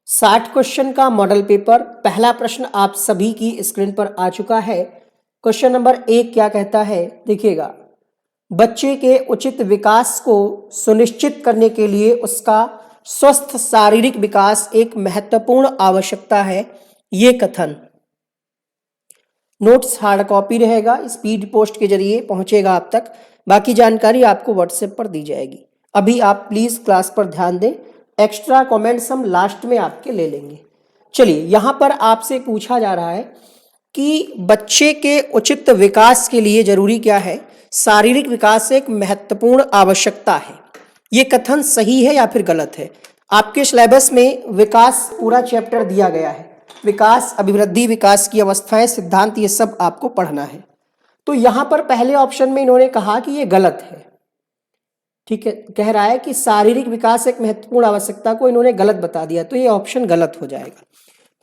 60 question का model paper. पहला प्रश्न आप सभी की स्क्रीन पर आ चुका है। क्वेश्चन नंबर 1 क्या कहता है, देखिएगा। बच्चे के उचित विकास को सुनिश्चित करने के लिए उसका स्वस्थ शारीरिक विकास एक महत्वपूर्ण आवश्यकता है। ये कथन नोट्स हार्ड कॉपी रहेगा, स्पीड पोस्ट के जरिए पहुंचेगा आप तक। बाकी जानकारी आपको व्हाट्सएप पर दी जाएगी। अभी आप प्लीज क्लास पर ध्यान दें, एक्स्ट्रा कमेंट्स हम लास्ट में आपके ले लेंगे। चलिए, यहां पर आपसे पूछा जा रहा है कि बच्चे के उचित विकास के लिए जरूरी क्या है, शारीरिक विकास एक महत्वपूर्ण आवश्यकता है। ये कथन सही है या फिर गलत है? आपके सिलेबस में विकास पूरा चैप्टर दिया गया है, विकास, अभिवृद्धि, विकास की अवस्थाएं, सिद्धांत, ये सब आपको पढ़ना है। तो यहां पर पहले ऑप्शन में इन्होंने कहा कि ये गलत है। ठीक है, कह रहा है कि शारीरिक विकास एक महत्वपूर्ण आवश्यकता को इन्होंने गलत बता दिया, तो ये ऑप्शन गलत हो जाएगा।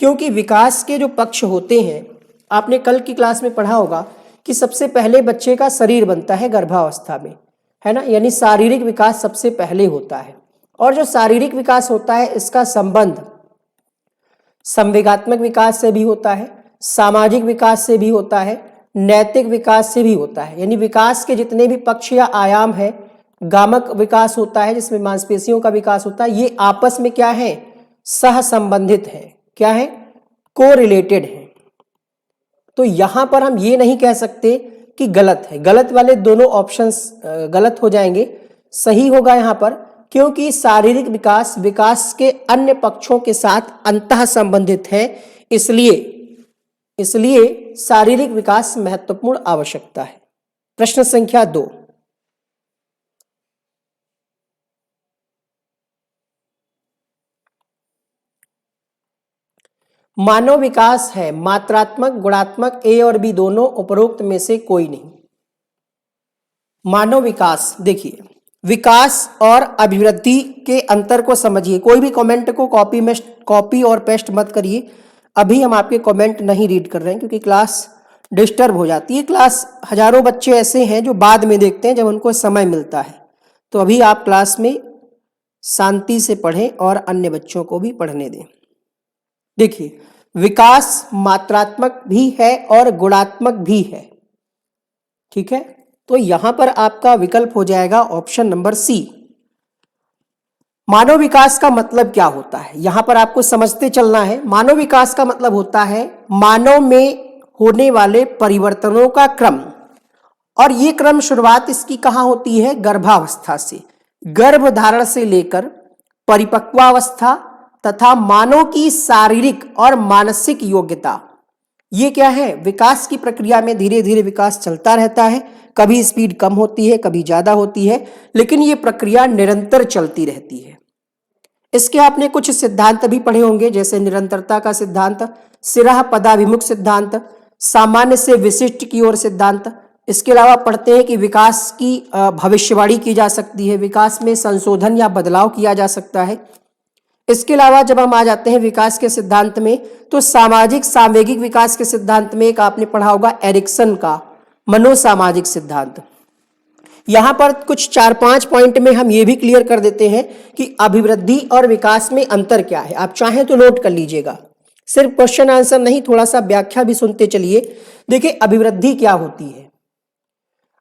क्योंकि विकास के जो पक्ष होते हैं, आपने कल की क्लास में पढ़ा होगा कि सबसे पहले बच्चे का शरीर बनता है गर्भावस्था में, है ना, यानी शारीरिक विकास सबसे पहले होता है। और जो शारीरिक विकास होता है इसका संबंध संवेगात्मक विकास से भी होता है, सामाजिक विकास से भी होता है, नैतिक विकास से भी होता है। यानी विकास के जितने भी पक्ष या आयाम है, गामक विकास होता है जिसमें मांसपेशियों का विकास होता है, ये आपस में क्या है, सह संबंधित है। क्या है, को रिलेटेड है। तो यहां पर हम ये नहीं कह सकते कि गलत है, गलत वाले दोनों ऑप्शंस गलत हो जाएंगे। सही होगा यहां पर, क्योंकि शारीरिक विकास विकास के अन्य पक्षों के साथ अंतः संबंधित है, इसलिए शारीरिक विकास महत्वपूर्ण आवश्यकता है। प्रश्न संख्या 2, मानव विकास है मात्रात्मक गुणात्मक, ए और बी दोनों, उपरोक्त में से कोई नहीं। मानव विकास, देखिए, विकास और अभिवृद्धि के अंतर को समझिए। कोई भी कमेंट को कॉपी और पेस्ट मत करिए। अभी हम आपके कमेंट नहीं रीड कर रहे हैं क्योंकि क्लास डिस्टर्ब हो जाती है। क्लास हजारों बच्चे ऐसे हैं जो बाद में देखते हैं जब उनको समय मिलता है। तो अभी आप क्लास में शांति से पढ़ें और अन्य बच्चों को भी पढ़ने दें। देखिए, विकास मात्रात्मक भी है और गुणात्मक भी है। ठीक है, तो यहां पर आपका विकल्प हो जाएगा ऑप्शन नंबर सी। मानव विकास का मतलब क्या होता है, यहां पर आपको समझते चलना है। मानव विकास का मतलब होता है मानव में होने वाले परिवर्तनों का क्रम, और ये क्रम शुरुआत इसकी कहां होती है, गर्भावस्था से। गर्भधारण से लेकर परिपक्वावस्था तथा मानव की शारीरिक और मानसिक योग्यता, ये क्या है, विकास की प्रक्रिया में धीरे धीरे विकास चलता रहता है। कभी स्पीड कम होती है, कभी ज्यादा होती है, लेकिन ये प्रक्रिया निरंतर चलती रहती है। इसके आपने कुछ सिद्धांत भी पढ़े होंगे, जैसे निरंतरता का सिद्धांत, सिरह पदाभिमुख सिद्धांत, सामान्य से विशिष्ट की ओर सिद्धांत। इसके अलावा पढ़ते हैं कि विकास की भविष्यवाणी की जा सकती है, विकास में संशोधन या बदलाव किया जा सकता है। इसके अलावा जब हम आ जाते हैं विकास के सिद्धांत में, तो सामाजिक सामवेगिक विकास के सिद्धांत में एक आपने पढ़ा होगा एरिक्सन का मनोसामाजिक सिद्धांत। यहां पर कुछ 4-5 पॉइंट में हम ये भी क्लियर कर देते हैं कि अभिवृद्धि और विकास में अंतर क्या है। आप चाहें तो नोट कर लीजिएगा, सिर्फ क्वेश्चन आंसर नहीं, थोड़ा सा व्याख्या भी सुनते चलिए। देखिए, अभिवृद्धि क्या होती है।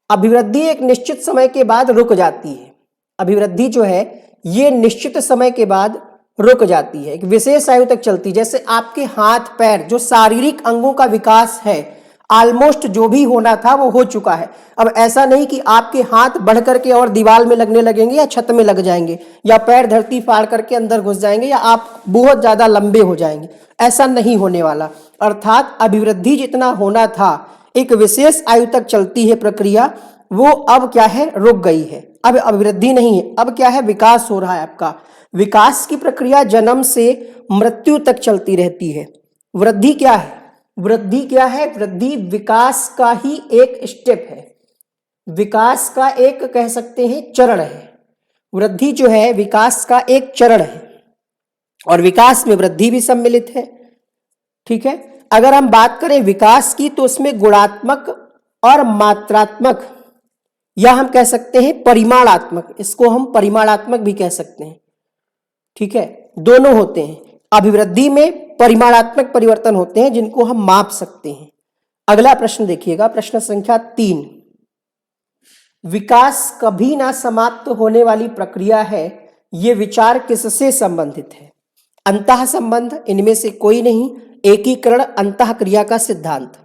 अभिवृद्धि एक निश्चित समय के बाद रुक जाती है। अभिवृद्धि जो है ये निश्चित समय के बाद रुक जाती है, एक विशेष आयु तक चलती है। जैसे आपके हाथ पैर, जो शारीरिक अंगों का विकास है, ऑलमोस्ट जो भी होना था वो हो चुका है। अब ऐसा नहीं कि आपके हाथ बढ़ करके और दीवार में लगने लगेंगे या छत में लग जाएंगे, या पैर धरती फाड़ करके अंदर घुस जाएंगे, या आप बहुत ज्यादा लंबे हो जाएंगे। ऐसा नहीं होने वाला। अर्थात अभिवृद्धि जितना होना था, एक विशेष आयु तक चलती है प्रक्रिया, वो अब क्या है, रुक गई है। अब अभिवृद्धि नहीं है, अब क्या है, विकास हो रहा है आपका। विकास की प्रक्रिया जन्म से मृत्यु तक चलती रहती है। वृद्धि क्या है, वृद्धि क्या है, वृद्धि विकास का ही एक स्टेप है, विकास का एक कह सकते हैं चरण है। वृद्धि जो है विकास का एक चरण है, और विकास में वृद्धि भी सम्मिलित है। ठीक है, अगर हम बात करें विकास की, तो उसमें गुणात्मक और मात्रात्मक, या हम कह सकते हैं परिमाणात्मक, इसको हम परिमाणात्मक भी कह सकते हैं। ठीक है, दोनों होते हैं। अभिवृद्धि में परिमाणात्मक परिवर्तन होते हैं जिनको हम माप सकते हैं। अगला प्रश्न देखिएगा, प्रश्न संख्या 3। विकास कभी ना समाप्त होने वाली प्रक्रिया है, ये विचार किससे संबंधित है? अंतः संबंध, इनमें से कोई नहीं। एकीकरण, अंतः क्रिया का सिद्धांत।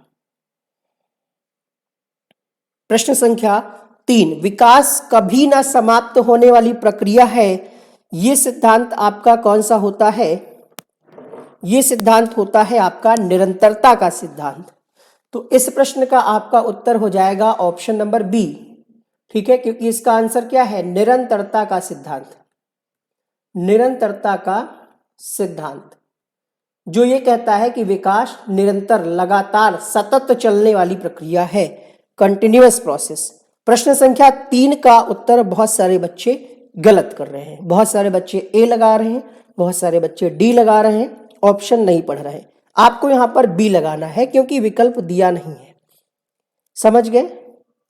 प्रश्न संख्या 3, विकास कभी ना समाप्त होने वाली प्रक्रिया है, ये सिद्धांत आपका कौन सा होता है? ये सिद्धांत होता है आपका निरंतरता का सिद्धांत। तो इस प्रश्न का आपका उत्तर हो जाएगा ऑप्शन नंबर बी। ठीक है, क्योंकि इसका आंसर क्या है? निरंतरता का सिद्धांत। निरंतरता का सिद्धांत जो ये कहता है कि विकास निरंतर, लगातार, सतत चलने वाली प्रक्रिया है, कंटिन्यूअस प्रोसेस। प्रश्न संख्या 3 का उत्तर बहुत सारे बच्चे गलत कर रहे हैं। बहुत सारे बच्चे ए लगा रहे हैं, बहुत सारे बच्चे डी लगा रहे हैं, ऑप्शन नहीं पढ़ रहे हैं। आपको यहां पर बी लगाना है क्योंकि विकल्प दिया नहीं है। समझ गए?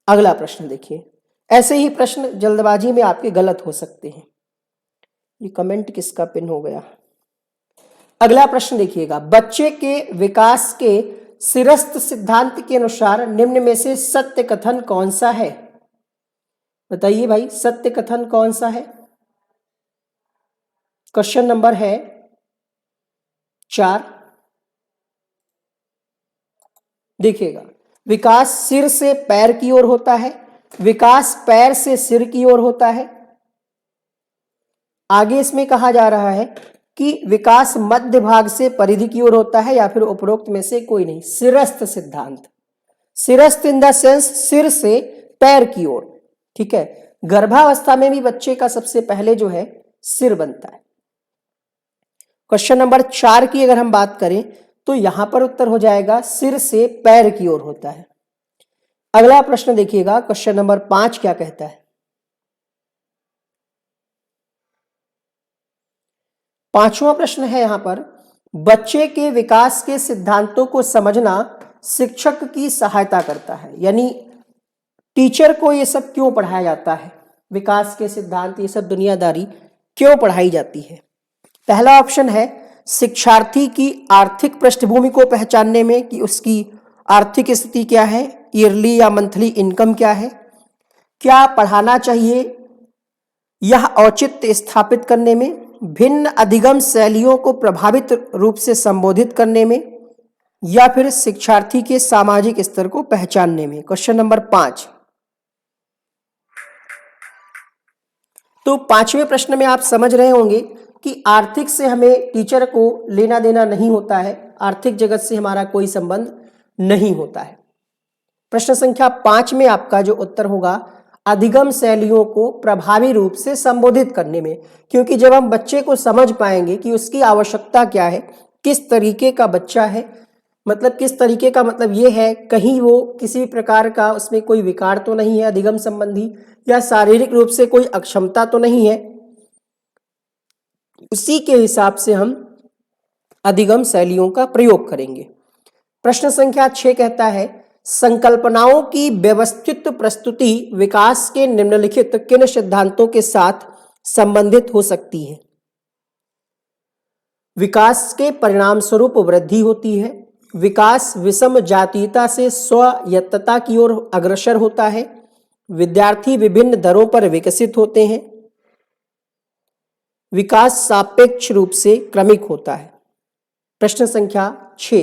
अगला प्रश्न देखिए। ऐसे ही प्रश्न जल्दबाजी में आपके गलत हो सकते हैं। ये कमेंट किसका पिन हो गया? अगला प्रश्न देखिएगा, बच्चे के विकास के सिरस्थ सिद्धांत के अनुसार निम्न में से सत्य कथन कौन सा है? बताइए भाई, सत्य कथन कौन सा है? क्वेश्चन नंबर है 4। देखिएगा, विकास सिर से पैर की ओर होता है, विकास पैर से सिर की ओर होता है। आगे इसमें कहा जा रहा है कि विकास मध्य भाग से परिधि की ओर होता है, या फिर उपरोक्त में से कोई नहीं। सिरस्थ सिद्धांत, सिरस्थ इन द सेंस सिर से पैर की ओर। ठीक है, गर्भावस्था में भी बच्चे का सबसे पहले जो है सिर बनता है। क्वेश्चन नंबर 4 की अगर हम बात करें तो यहां पर उत्तर हो जाएगा सिर से पैर की ओर होता है। अगला प्रश्न देखिएगा, क्वेश्चन नंबर 5 क्या कहता है? 5वां प्रश्न है यहां पर, बच्चे के विकास के सिद्धांतों को समझना शिक्षक की सहायता करता है। यानी टीचर को ये सब क्यों पढ़ाया जाता है? विकास के सिद्धांत, ये सब दुनियादारी क्यों पढ़ाई जाती है? पहला ऑप्शन है शिक्षार्थी की आर्थिक पृष्ठभूमि को पहचानने में, कि उसकी आर्थिक स्थिति क्या है, ईयरली या मंथली इनकम क्या है, क्या पढ़ाना चाहिए, यह औचित्य स्थापित करने में, भिन्न अधिगम शैलियों को प्रभावित रूप से संबोधित करने में, या फिर शिक्षार्थी के सामाजिक स्तर को पहचानने में। Question number 5। तो 5वें प्रश्न में आप समझ रहे होंगे कि आर्थिक से हमें टीचर को लेना देना नहीं होता है, आर्थिक जगत से हमारा कोई संबंध नहीं होता है। प्रश्न संख्या 5 में आपका जो उत्तर होगा अधिगम शैलियों को प्रभावी रूप से संबोधित करने में, क्योंकि जब हम बच्चे को समझ पाएंगे कि उसकी आवश्यकता क्या है, किस तरीके का बच्चा है, मतलब किस तरीके का मतलब ये है कहीं वो किसी प्रकार का उसमें कोई विकार तो नहीं है अधिगम संबंधी, या शारीरिक रूप से कोई अक्षमता तो नहीं है, उसी के हिसाब से हम अधिगम शैलियों का प्रयोग करेंगे। प्रश्न संख्या 6 कहता है संकल्पनाओं की व्यवस्थित प्रस्तुति विकास के निम्नलिखित किन सिद्धांतों के साथ संबंधित हो सकती है? विकास के परिणाम स्वरूप वृद्धि होती है, विकास विषम जातीयता से स्वायत्तता की ओर अग्रसर होता है, विद्यार्थी विभिन्न दरों पर विकसित होते हैं, विकास सापेक्ष रूप से क्रमिक होता है। प्रश्न संख्या 6,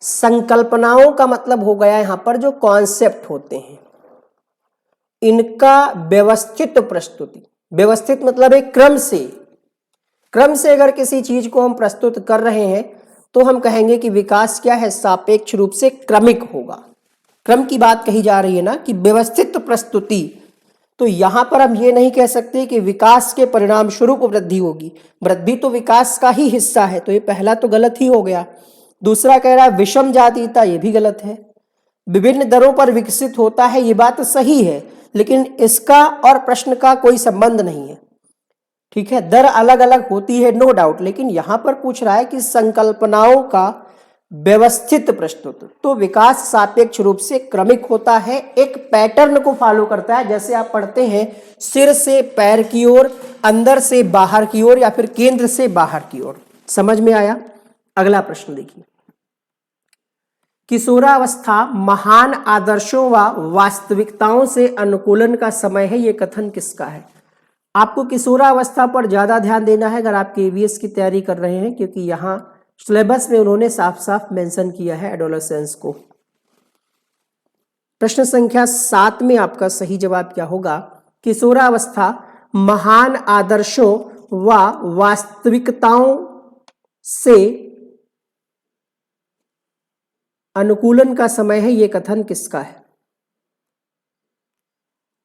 संकल्पनाओं का मतलब हो गया यहां पर जो कॉन्सेप्ट होते हैं, इनका व्यवस्थित प्रस्तुति। व्यवस्थित मतलब एक क्रम से अगर किसी चीज को हम प्रस्तुत कर रहे हैं तो हम कहेंगे कि विकास क्या है, सापेक्ष रूप से क्रमिक होगा। क्रम की बात कही जा रही है ना, कि व्यवस्थित प्रस्तुति। तो यहां पर हम ये नहीं कह सकते कि विकास के परिणाम स्वरूप वृद्धि होगी, वृद्धि तो विकास का ही हिस्सा है, तो ये पहला तो गलत ही हो गया। दूसरा कह रहा है विषम जातीयता, ये भी गलत है। विभिन्न दरों पर विकसित होता है, ये बात सही है, लेकिन इसका और प्रश्न का कोई संबंध नहीं है। ठीक है, दर अलग अलग होती है नो डाउट, लेकिन यहां पर पूछ रहा है कि संकल्पनाओं का व्यवस्थित प्रश्नोत्तर। तो विकास सापेक्ष रूप से क्रमिक होता है, एक पैटर्न को फॉलो करता है। जैसे आप पढ़ते हैं सिर से पैर की ओर, अंदर से बाहर की ओर, या फिर केंद्र से बाहर की ओर। समझ में आया? अगला प्रश्न देखिए, किशोरावस्था महान आदर्शों व वास्तविकताओं से अनुकूलन का समय है, यह कथन किसका है? आपको किशोरावस्था पर ज्यादा ध्यान देना है अगर आप केवीएस की तैयारी कर रहे हैं, क्योंकि यहाँ सिलेबस में उन्होंने साफ साफ मेंशन किया है एडोलेसेंस को। प्रश्न संख्या 7 में आपका सही जवाब क्या होगा? किशोरावस्था महान आदर्शों व वास्तविकताओं से अनुकूलन का समय है, यह कथन किसका है?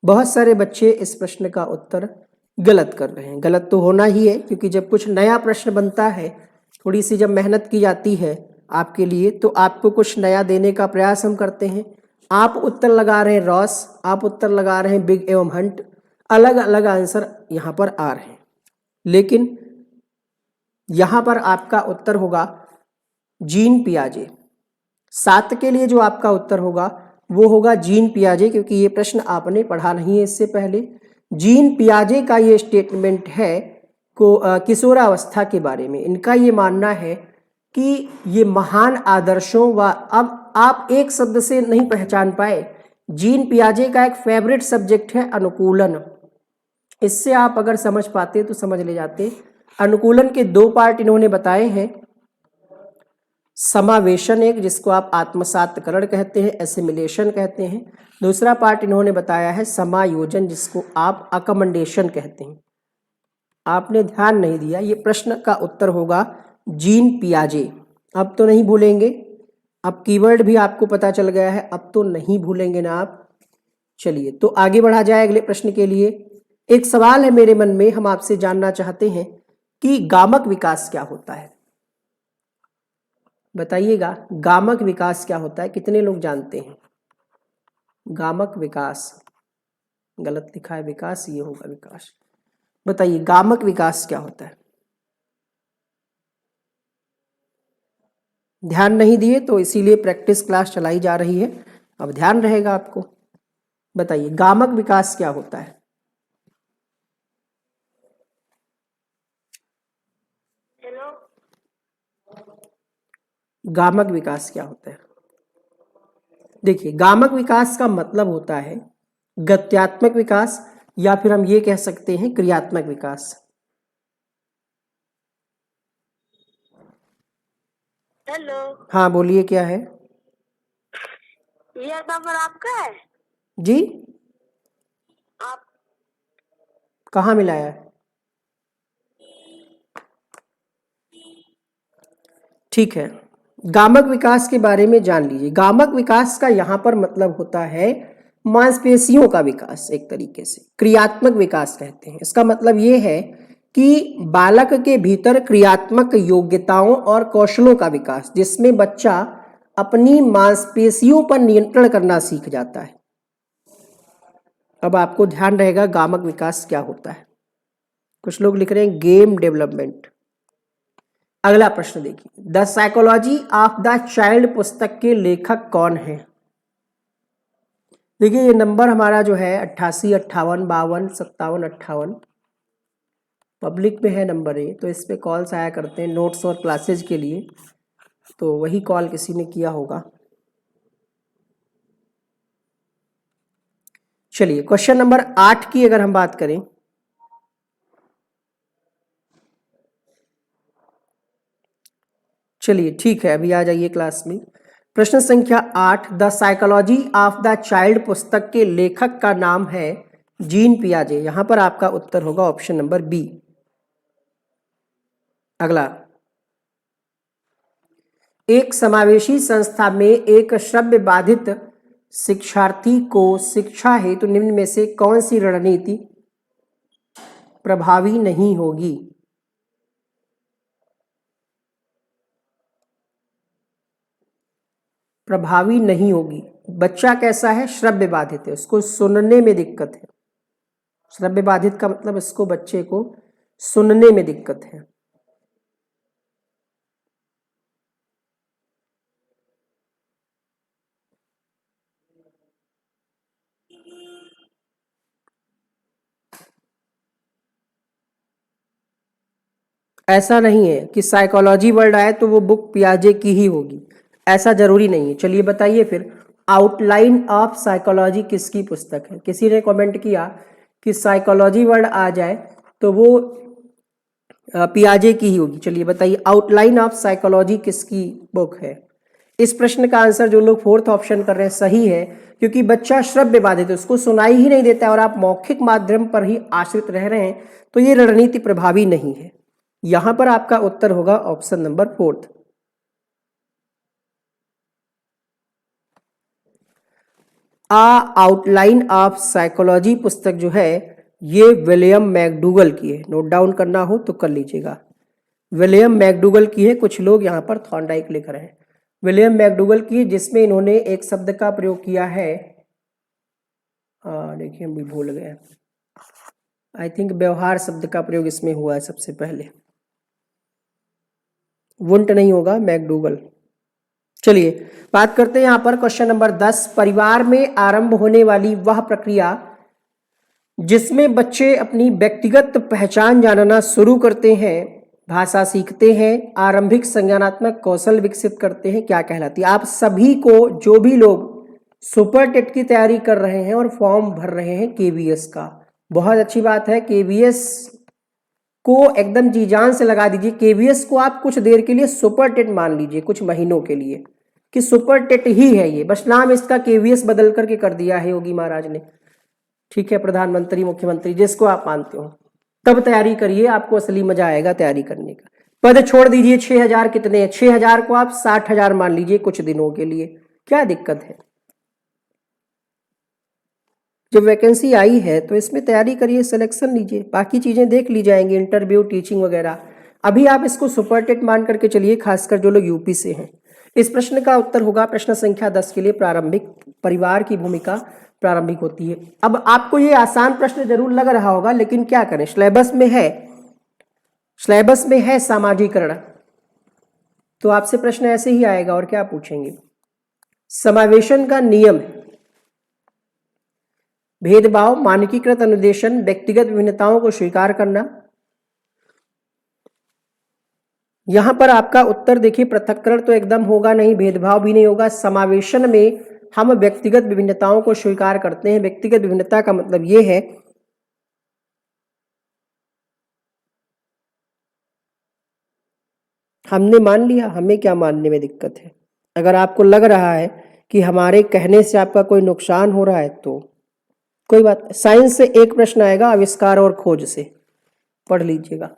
बहुत सारे बच्चे इस प्रश्न का उत्तर गलत कर रहे हैं। गलत तो होना ही है, क्योंकि जब कुछ नया प्रश्न बनता है, थोड़ी सी जब मेहनत की जाती है आपके लिए, तो आपको कुछ नया देने का प्रयास हम करते हैं। आप उत्तर लगा रहे हैं रॉस, आप उत्तर लगा रहे हैं बिग एवं हंट, अलग अलग आंसर यहाँ पर आ रहे हैं, लेकिन यहाँ पर आपका उत्तर होगा जीन पियाजे। 7 के लिए जो आपका उत्तर होगा वो होगा जीन पियाजे, क्योंकि ये प्रश्न आपने पढ़ा नहीं है इससे पहले। जीन पियाजे का ये स्टेटमेंट है किशोरावस्था के बारे में। इनका ये मानना है कि ये महान आदर्शों व, अब आप एक शब्द से नहीं पहचान पाए, जीन पियाजे का एक फेवरेट सब्जेक्ट है अनुकूलन। इससे आप अगर समझ पाते तो समझ ले जाते। अनुकूलन के 2 पार्ट इन्होंने बताए हैं, समावेशन एक, जिसको आप आत्मसातकरण कहते हैं, एसिमिलेशन कहते हैं। दूसरा पार्ट इन्होंने बताया है समायोजन, जिसको आप अकमंडेशन कहते हैं। आपने ध्यान नहीं दिया, ये प्रश्न का उत्तर होगा जीन पियाजे। अब तो नहीं भूलेंगे, अब कीवर्ड भी आपको पता चल गया है, अब तो नहीं भूलेंगे ना आप। चलिए तो आगे बढ़ा जाए अगले प्रश्न के लिए। एक सवाल है मेरे मन में, हम आपसे जानना चाहते हैं कि गामक विकास क्या होता है? बताइएगा, गामक विकास क्या होता है? कितने लोग जानते हैं गामक विकास? गलत लिखा है विकास, ये होगा विकास। बताइए गामक विकास क्या होता है? ध्यान नहीं दिए तो इसीलिए प्रैक्टिस क्लास चलाई जा रही है, अब ध्यान रहेगा आपको। बताइए गामक विकास क्या होता है? गामक विकास क्या होता है? देखिए, गामक विकास का मतलब होता है गत्यात्मक विकास, या फिर हम ये कह सकते हैं क्रियात्मक विकास। हेलो। हाँ बोलिए, क्या है? यह नंबर आपका है? जी, आप कहाँ मिलाया है? ठीक है, गामक विकास के बारे में जान लीजिए। गामक विकास का यहाँ पर मतलब होता है मांसपेशियों का विकास, एक तरीके से क्रियात्मक विकास कहते हैं। इसका मतलब ये है कि बालक के भीतर क्रियात्मक योग्यताओं और कौशलों का विकास, जिसमें बच्चा अपनी मांसपेशियों पर नियंत्रण करना सीख जाता है। अब आपको ध्यान रहेगा गामक विकास क्या होता है। कुछ लोग लिख रहे हैं गेम डेवलपमेंट। अगला प्रश्न देखिए, the psychology of the child पुस्तक के लेखक कौन है? देखिए ये नंबर हमारा जो है 88, 58, 52, 57, 58 पब्लिक में है नंबर ये, तो इस पे कॉल्स आया करते हैं नोट्स और क्लासेज के लिए, तो वही कॉल किसी ने किया होगा। चलिए क्वेश्चन नंबर 8 की अगर हम बात करें, चलिए ठीक है अभी आ जाइए क्लास में। प्रश्न संख्या 8, the psychology of the child पुस्तक के लेखक का नाम है जीन पियाजे। यहां पर आपका उत्तर होगा ऑप्शन नंबर बी। अगला, एक समावेशी संस्था में एक श्रव्य बाधित शिक्षार्थी को शिक्षा हेतु निम्न में से कौन सी रणनीति प्रभावी नहीं होगी? प्रभावी नहीं होगी। बच्चा कैसा है? श्रव्य बाधित है, उसको सुनने में दिक्कत है। श्रव्य बाधित का मतलब इसको बच्चे को सुनने में दिक्कत है। ऐसा नहीं है कि साइकोलॉजी वर्ड आए तो वो बुक पियाजे की ही होगी, ऐसा जरूरी नहीं है। चलिए बताइए फिर, आउटलाइन ऑफ साइकोलॉजी किसकी पुस्तक है? किसी ने कमेंट किया कि साइकोलॉजी वर्ड आ जाए तो वो पियाजे की ही होगी। चलिए बताइए, आउटलाइन ऑफ साइकोलॉजी किसकी बुक है? इस प्रश्न का आंसर जो लोग फोर्थ ऑप्शन कर रहे हैं सही है, क्योंकि बच्चा श्रव्य बाधित है, उसको सुनाई ही नहीं देता और आप मौखिक माध्यम पर ही आश्रित रह रहे हैं, तो ये रणनीति प्रभावी नहीं है। यहां पर आपका उत्तर होगा option number fourth. Outline of psychology पुस्तक जो है ये विलियम मैकडूगल की है। नोट डाउन करना हो तो कर लीजिएगा, विलियम मैकडूगल की है। कुछ लोग यहाँ पर थॉर्नडाइक लिख रहे हैं, विलियम मैकडूगल की है, जिसमें इन्होंने एक शब्द का प्रयोग किया है, देखिए हम भी भूल गए, आई थिंक व्यवहार शब्द का प्रयोग इसमें हुआ है सबसे पहले, वुंट नहीं होगा, मैकडूगल। चलिए बात करते हैं यहाँ पर क्वेश्चन नंबर 10। परिवार में आरंभ होने वाली वह प्रक्रिया जिसमें बच्चे अपनी व्यक्तिगत पहचान जानना शुरू करते हैं, भाषा सीखते हैं, आरंभिक संज्ञानात्मक कौशल विकसित करते हैं, क्या कहलाती है? आप सभी को, जो भी लोग सुपर टेट की तैयारी कर रहे हैं और फॉर्म भर रहे हैं केवीएस का, बहुत अच्छी बात है, केवीएस को एकदम जी जान से लगा दीजिए। केवीएस को आप कुछ देर के लिए सुपर टेट मान लीजिए, कुछ महीनों के लिए, कि सुपर टेट ही है ये, बस नाम इसका केवीएस बदल करके कर दिया है योगी महाराज ने, ठीक है, प्रधानमंत्री, मुख्यमंत्री, जिसको आप मानते हो। तब तैयारी करिए, आपको असली मजा आएगा तैयारी करने का। पद छोड़ दीजिए, 6000 कितने हैं, 6000 को आप 60,000 मान लीजिए कुछ दिनों के लिए, क्या दिक्कत है? जब वैकेंसी आई है तो इसमें तैयारी करिए, सिलेक्शन लीजिए, बाकी चीजें देख ली जाएंगी, इंटरव्यू, टीचिंग वगैरह। अभी आप इसको सुपर टेट मान करके चलिए, खासकर जो लोग यूपी से हैं। इस प्रश्न का उत्तर होगा प्रश्न संख्या 10 के लिए, प्रारंभिक परिवार की भूमिका प्रारंभिक होती है। अब आपको ये आसान प्रश्न जरूर लग रहा होगा, लेकिन क्या करें, सिलेबस में है सामाजिकरण, तो आपसे प्रश्न ऐसे ही आएगा। और क्या पूछेंगे? समावेशन का नियम है, भेदभाव, मानकीकृत अनुदेशन, व्यक्तिगत विभिन्नताओं को स्वीकार करना। यहां पर आपका उत्तर देखिए, पृथक्करण तो एकदम होगा नहीं, भेदभाव भी नहीं होगा। समावेशन में हम व्यक्तिगत विभिन्नताओं को स्वीकार करते हैं। व्यक्तिगत विभिन्नता का मतलब यह है हमने मान लिया, हमें क्या मानने में दिक्कत है? अगर आपको लग रहा है कि हमारे कहने से आपका कोई नुकसान हो रहा है तो कोई बात। साइंस से एक प्रश्न आएगा, आविष्कार और खोज से, पढ़ लीजिएगा।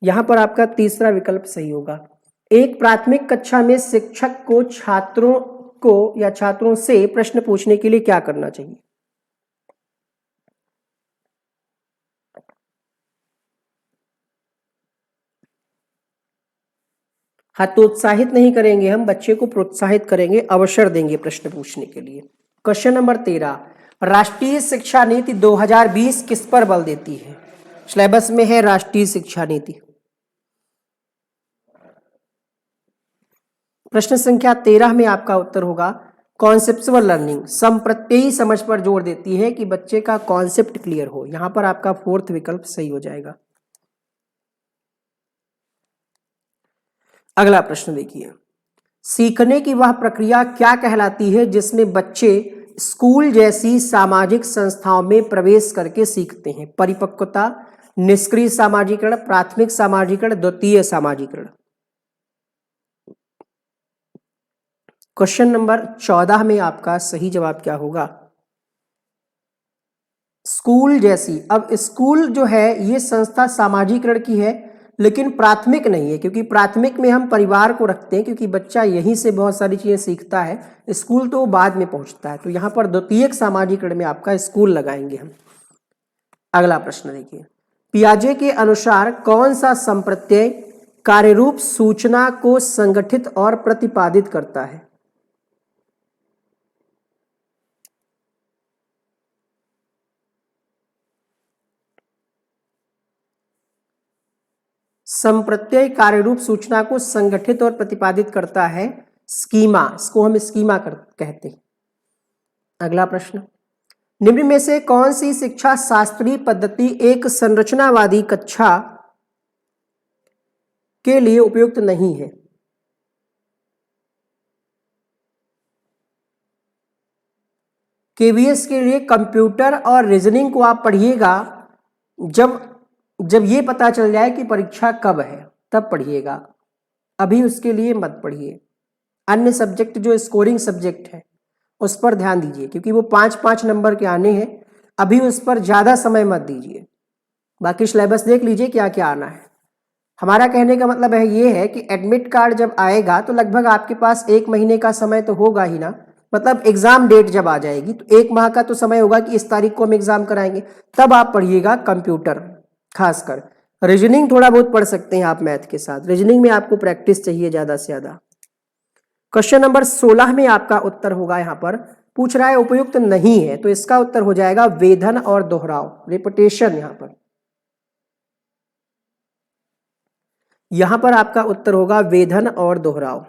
यहां पर आपका तीसरा विकल्प सही होगा। एक प्राथमिक कक्षा में शिक्षक को छात्रों को या छात्रों से प्रश्न पूछने के लिए क्या करना चाहिए? हतोत्साहित नहीं करेंगे, हम बच्चे को प्रोत्साहित करेंगे, अवसर देंगे प्रश्न पूछने के लिए। क्वेश्चन नंबर 13, राष्ट्रीय शिक्षा नीति 2020 किस पर बल देती है? सिलेबस में है राष्ट्रीय शिक्षा नीति। प्रश्न संख्या 13 में आपका उत्तर होगा कॉन्सेप्चुअल लर्निंग, संप्रत्ययी समझ पर जोर देती है कि बच्चे का कॉन्सेप्ट क्लियर हो। यहां पर आपका फोर्थ विकल्प सही हो जाएगा। अगला प्रश्न देखिए, सीखने की वह प्रक्रिया क्या कहलाती है जिसमें बच्चे स्कूल जैसी सामाजिक संस्थाओं में प्रवेश करके सीखते हैं? परिपक्वता, निष्क्रिय सामाजिकरण, प्राथमिक सामाजिकरण, द्वितीय सामाजिकरण। क्वेश्चन नंबर 14 में आपका सही जवाब क्या होगा? स्कूल जैसी। अब स्कूल जो है ये संस्था सामाजिकरण की है, लेकिन प्राथमिक नहीं है, क्योंकि प्राथमिक में हम परिवार को रखते हैं, क्योंकि बच्चा यहीं से बहुत सारी चीजें सीखता है, स्कूल तो बाद में पहुंचता है। तो यहां पर द्वितीयक सामाजिकरण में आपका स्कूल लगाएंगे हम। अगला प्रश्न देखिए, पियाजे के अनुसार कौन सा संप्रत्यय कार्यरूप सूचना को संगठित और प्रतिपादित करता है? संप्रत्यय कार्यरूप सूचना को संगठित और प्रतिपादित करता है स्कीमा, इसको हम स्कीमा कहते हैं। अगला प्रश्न, निम्न में से कौन सी शिक्षा शास्त्रीय पद्धति एक संरचनावादी कक्षा के लिए उपयुक्त नहीं है। केवीएस के लिए कंप्यूटर और रीजनिंग को आप पढ़िएगा जब जब ये पता चल जाए कि परीक्षा कब है, तब पढ़िएगा, अभी उसके लिए मत पढ़िए। अन्य सब्जेक्ट जो स्कोरिंग सब्जेक्ट है उस पर ध्यान दीजिए, क्योंकि वो 5-5 नंबर के आने हैं, अभी उस पर ज़्यादा समय मत दीजिए। बाकी सिलेबस देख लीजिए क्या क्या आना है। हमारा कहने का मतलब है ये है कि एडमिट कार्ड जब आएगा तो लगभग आपके पास 1 महीने का समय तो होगा ही ना, मतलब एग्जाम डेट जब आ जाएगी तो 1 माह का तो समय होगा कि इस तारीख को हम एग्जाम कराएंगे, तब आप पढ़िएगा कंप्यूटर। खासकर रीजनिंग थोड़ा बहुत पढ़ सकते हैं आप मैथ के साथ, रीजनिंग में आपको प्रैक्टिस चाहिए ज़्यादा से ज़्यादा। क्वेश्चन नंबर 16 में आपका उत्तर होगा, यहाँ पर पूछ रहा है उपयुक्त नहीं है, तो इसका उत्तर हो जाएगा वेधन और दोहराव, रिपीटेशन। यहां पर आपका उत्तर होगा वेधन और दोहराव।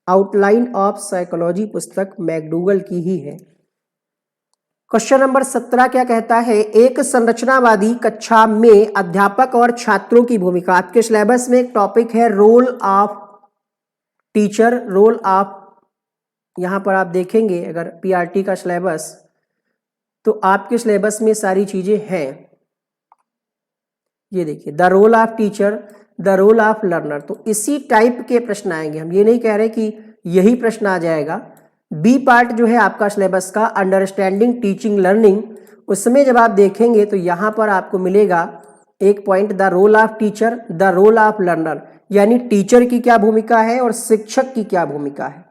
आउटलाइन ऑफ साइकोलॉजी पुस्तक मैकडूगल की ही है। क्वेश्चन नंबर 17 क्या कहता है, एक संरचनावादी कक्षा में अध्यापक और छात्रों की भूमिका। आपके सिलेबस में एक टॉपिक है role of teacher, role of, यहां पर आप देखेंगे अगर पीआरटी का सिलेबस, तो आपके सिलेबस में सारी चीजें हैं। ये देखिए, the role of teacher, the role of learner, तो इसी टाइप के प्रश्न आएंगे। हम ये नहीं कह रहे कि यही प्रश्न आ जाएगा। बी पार्ट जो है आपका सिलेबस का, अंडरस्टैंडिंग टीचिंग लर्निंग, उसमें जब आप देखेंगे तो यहां पर आपको मिलेगा एक point, the role of teacher, the role of learner, यानी टीचर की क्या भूमिका है और शिक्षक की क्या भूमिका है।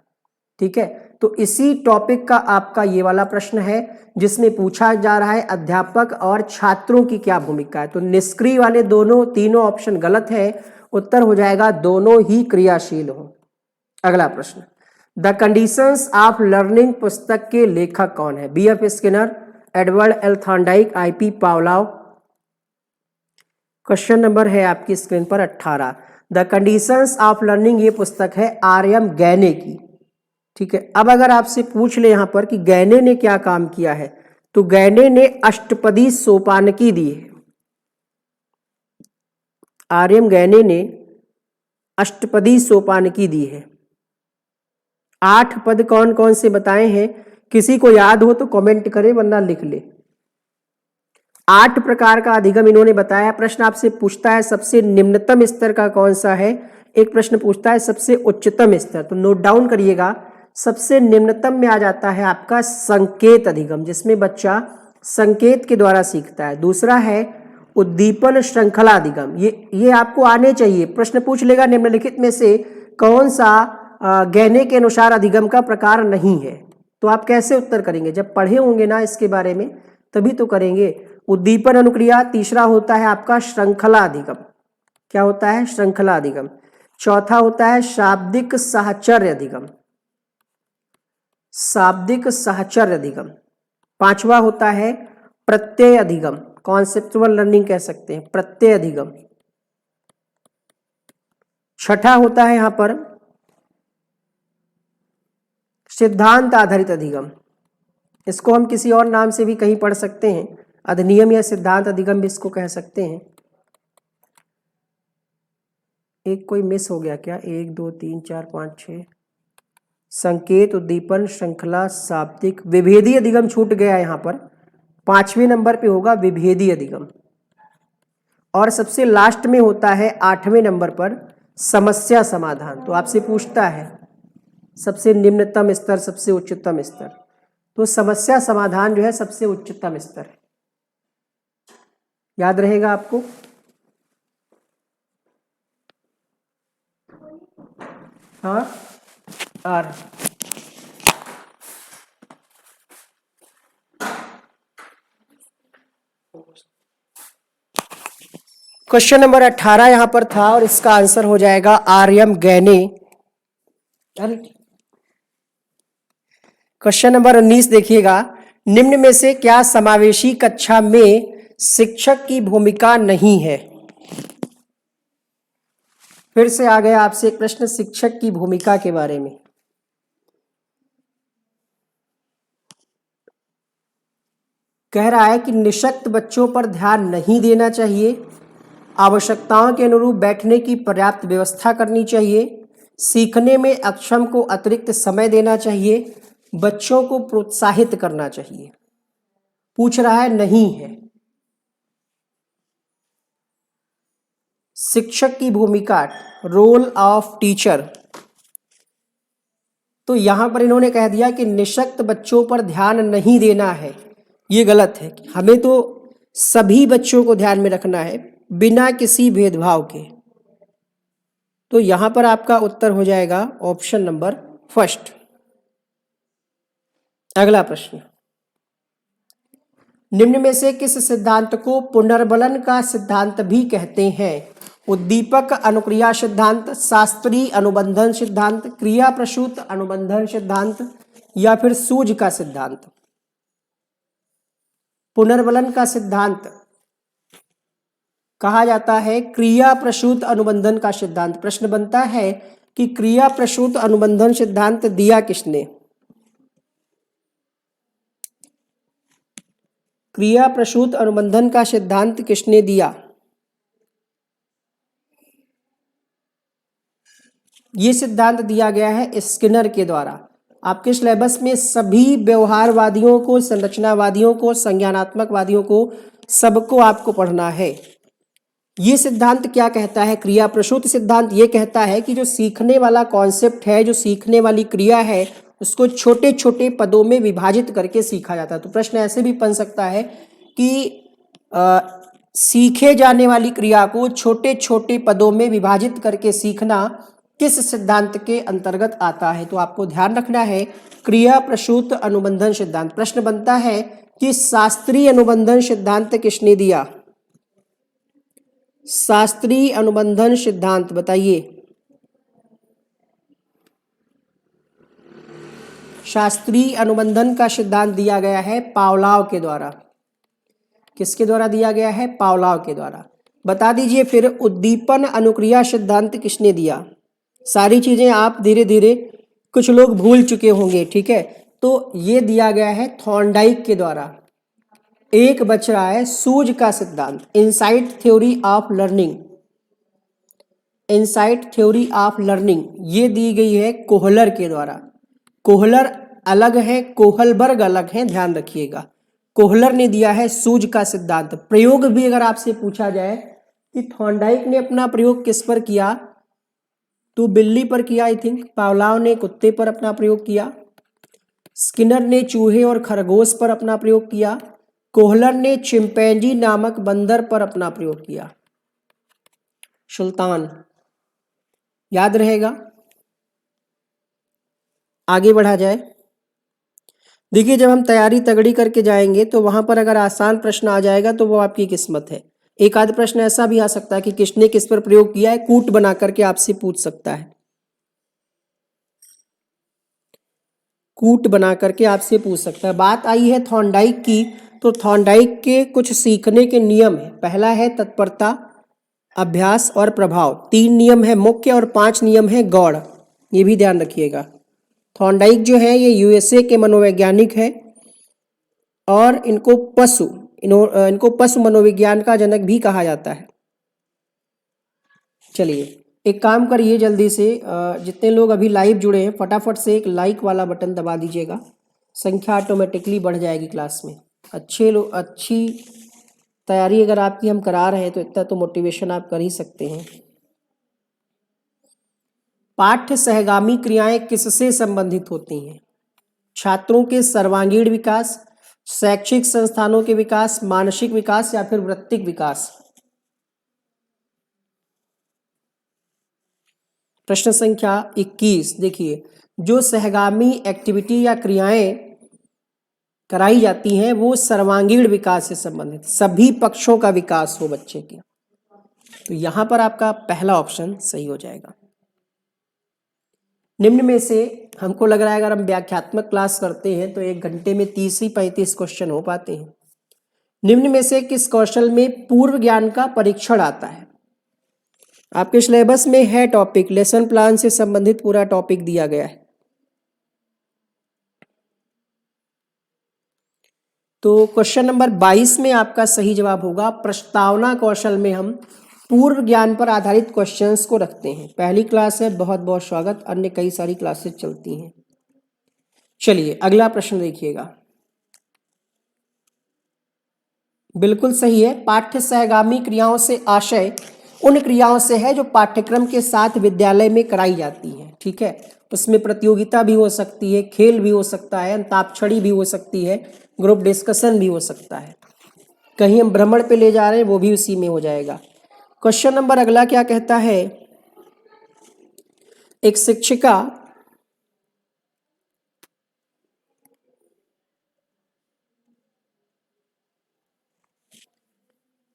ठीक है, तो इसी टॉपिक का आपका ये वाला प्रश्न है जिसमें पूछा जा रहा है अध्यापक और छात्रों की क्या भूमिका है। तो निष्क्रिय वाले तीनों ऑप्शन गलत है, उत्तर हो जाएगा दोनों ही क्रियाशील हो। अगला प्रश्न, द कंडीशंस ऑफ लर्निंग पुस्तक के लेखक कौन है। BF Skinner, Edward L Thorndike, IP Pavlov. Question number है आपकी स्क्रीन पर 18। द कंडीशंस ऑफ लर्निंग ये पुस्तक है आर.एम. गैने की। ठीक है, अब अगर आपसे पूछ ले यहां पर कि गैने ने क्या काम किया है, तो गैने ने अष्टपदी सोपानकी दी है। आर.एम. गैने ने अष्टपदी सोपानकी दी है। 8 पद कौन कौन से बताए हैं, किसी को याद हो तो कमेंट करे, वरना लिख ले। 8 प्रकार का अधिगम इन्होंने बताया। प्रश्न आपसे पूछता है सबसे निम्नतम स्तर का कौन सा है, एक प्रश्न पूछता है सबसे उच्चतम स्तर, तो नोट डाउन करिएगा। सबसे निम्नतम में आ जाता है आपका संकेत अधिगम, जिसमें बच्चा संकेत के द्वारा सीखता है। दूसरा है उद्दीपन श्रृंखला अधिगम, ये आपको आने चाहिए, प्रश्न पूछ लेगा निम्नलिखित में से कौन सा गैने के अनुसार अधिगम का प्रकार नहीं है। तो आप कैसे उत्तर करेंगे, जब पढ़े होंगे ना इसके बारे में तभी तो करेंगे। उद्दीपन अनुक्रिया। तीसरा होता है आपका श्रृंखला अधिगम, क्या होता है, श्रृंखला अधिगम। चौथा होता है शाब्दिक साहचर्य अधिगम, शाब्दिक साहचर्य अधिगम। पांचवा होता है प्रत्यय अधिगम, कॉन्सेप्चुअल लर्निंग कह सकते हैं, प्रत्यय अधिगम। छठा होता है यहां पर सिद्धांत आधारित अधिगम, इसको हम किसी और नाम से भी कहीं पढ़ सकते हैं, अधिनियम या सिद्धांत अधिगम भी इसको कह सकते हैं। एक कोई मिस हो गया क्या, 1 2 3 4 5 6, संकेत, उद्दीपन, श्रृंखला, शाब्दिक, विभेदी अधिगम छूट गया यहाँ पर। 5वें नंबर पे होगा विभेदी अधिगम। और सबसे लास्ट में होता है 8वें नंबर पर समस्या समाधान। तो आपसे पूछता है सबसे निम्नतम स्तर, सबसे उच्चतम स्तर, तो समस्या समाधान जो है सबसे उच्चतम स्तर है, याद रहेगा आपको। हाँ, आर क्वेश्चन नंबर 18 यहां पर था और इसका आंसर हो जाएगा आर.एम. गैने। क्वेश्चन नंबर 19 देखिएगा, निम्न में से क्या समावेशी कक्षा में शिक्षक की भूमिका नहीं है। फिर से आ गया आपसे एक प्रश्न शिक्षक की भूमिका के बारे में। कह रहा है कि निशक्त बच्चों पर ध्यान नहीं देना चाहिए, आवश्यकताओं के अनुरूप बैठने की पर्याप्त व्यवस्था करनी चाहिए, सीखने में अक्षम को अतिरिक्त समय देना चाहिए, बच्चों को प्रोत्साहित करना चाहिए। पूछ रहा है नहीं है। शिक्षक की भूमिका, रोल ऑफ टीचर, तो यहां पर इन्होंने कह दिया कि निःशक्त बच्चों पर ध्यान नहीं देना है। ये गलत है। हमें तो सभी बच्चों को ध्यान में रखना है बिना किसी भेदभाव के। तो यहां पर आपका उत्तर हो जाएगा ऑप्शन नंबर फर्स्ट। अगला प्रश्न, निम्न में से किस सिद्धांत को पुनर्बलन का सिद्धांत भी कहते हैं? उद्दीपक अनुक्रिया सिद्धांत, शास्त्रीय अनुबंधन सिद्धांत, क्रिया प्रसूत अनुबंधन सिद्धांत या फिर सूज का सिद्धांत? पुनर्बलन का सिद्धांत कहा जाता है क्रिया प्रसूत अनुबंधन का सिद्धांत। प्रश्न बनता है कि क्रिया प्रसूत अनुबंधन सिद्धांत दिया किसने? क्रिया प्रसूत अनुबंधन का सिद्धांत किसने दिया? ये सिद्धांत दिया गया है स्किनर के द्वारा। आपके सिलेबस में सभी व्यवहारवादियों को, संरचनावादियों को, संज्ञानात्मकवादियों को, सबको आपको पढ़ना है। ये सिद्धांत क्या कहता है? क्रिया प्रसूत सिद्धांत ये कहता है कि जो सीखने वाला कॉन्सेप्ट है, जो सीखने वाली क्रिया है, उसको छोटे छोटे पदों में विभाजित करके सीखा जाता है। तो प्रश्न ऐसे भी बन सकता है कि सीखे जाने वाली क्रिया को छोटे छोटे पदों में विभाजित करके सीखना किस सिद्धांत के अंतर्गत आता है? तो आपको ध्यान रखना है क्रिया प्रसूत अनुबंधन सिद्धांत। प्रश्न बनता है कि शास्त्रीय अनुबंधन सिद्धांत किसने दिया? शास्त्रीय अनुबंधन सिद्धांत बताइए। शास्त्रीय अनुबंधन का सिद्धांत दिया गया है पावलोव के द्वारा। किसके द्वारा दिया गया है? पावलोव के द्वारा। बता दीजिए फिर उद्दीपन अनुक्रिया सिद्धांत किसने दिया? सारी चीजें आप धीरे धीरे कुछ लोग भूल चुके होंगे, ठीक है? तो ये दिया गया है थॉर्नडाइक के द्वारा। एक बच रहा है सूज का सिद्धांत, insight theory of learning. Insight theory of learning ये दी गई है कोहलर के द्वारा। कोहलर अलग है, कोहलबर्ग अलग है, ध्यान रखिएगा। कोहलर ने दिया है सूज का सिद्धांत। प्रयोग भी अगर आपसे पूछा जाए कि थॉर्नडाइक ने अपना प्रयोग किस पर किया, तो बिल्ली पर किया आई थिंक। पावलोव ने कुत्ते पर अपना प्रयोग किया। स्किनर ने चूहे और खरगोश पर अपना प्रयोग किया। कोहलर ने चिंपैंजी नामक बंदर पर अपना प्रयोग किया। सुल्तान, याद रहेगा। आगे बढ़ा जाए। देखिए जब हम तैयारी तगड़ी करके जाएंगे तो वहां पर अगर आसान प्रश्न आ जाएगा तो वो आपकी किस्मत है। एक आध प्रश्न ऐसा भी आ सकता है कि किसने किस पर प्रयोग किया है, कूट बना करके आपसे पूछ सकता है। कूट बना करके आपसे पूछ सकता है। बात आई है थॉर्नडाइक की, तो थॉर्नडाइक के कुछ सीखने के नियम है। पहला है तत्परता, अभ्यास और प्रभाव। 3 नियम है मुख्य और 5 नियम है गौड़। ये भी ध्यान रखिएगा। थॉर्नडाइक जो है ये यूएसए के मनोवैज्ञानिक है और इनको पशु मनोविज्ञान का जनक भी कहा जाता है। चलिए एक काम करिए जल्दी से, जितने लोग अभी लाइव जुड़े हैं फटाफट से एक लाइक वाला बटन दबा दीजिएगा। संख्या ऑटोमेटिकली बढ़ जाएगी क्लास में। अच्छी तैयारी अगर आपकी हम करा रहे हैं तो इतना तो मोटिवेशन आप कर ही सकते हैं। पाठ्य सहगामी क्रियाएं किससे संबंधित होती हैं? छात्रों के सर्वांगीण विकास, शैक्षिक संस्थानों के विकास, मानसिक विकास या फिर वृत्तिक विकास? प्रश्न संख्या 21 देखिए, जो सहगामी एक्टिविटी या क्रियाएं कराई जाती हैं वो सर्वांगीण विकास से संबंधित, सभी पक्षों का विकास हो बच्चे के। तो यहां पर आपका पहला ऑप्शन सही हो जाएगा। निम्न में से हमको लग रहा है अगर हम व्याख्यात्मक क्लास करते हैं तो 1 घंटे में 30 ही 35 क्वेश्चन हो पाते हैं। निम्न में से किस कौशल में पूर्व ज्ञान का परीक्षण आता है? आपके सिलेबस में है टॉपिक, लेसन प्लान से संबंधित पूरा टॉपिक दिया गया है। तो क्वेश्चन नंबर 22 में आपका सही जवाब होगा प्रस्तावना कौशल में हम पूर्व ज्ञान पर आधारित क्वेश्चंस को रखते हैं। पहली क्लास है, बहुत बहुत स्वागत। अन्य कई सारी क्लासेस चलती हैं। चलिए अगला प्रश्न देखिएगा। बिल्कुल सही है। पाठ्य सहगामी क्रियाओं से आशय उन क्रियाओं से है जो पाठ्यक्रम के साथ विद्यालय में कराई जाती हैं। ठीक है, उसमें प्रतियोगिता भी हो सकती है, खेल भी हो सकता है, अंताक्षरी भी हो सकती है, ग्रुप डिस्कशन भी हो सकता है। कहीं हम भ्रमण पे ले जा रहे हैं, वो भी उसी में हो जाएगा। क्वेश्चन नंबर अगला क्या कहता है? एक शिक्षिका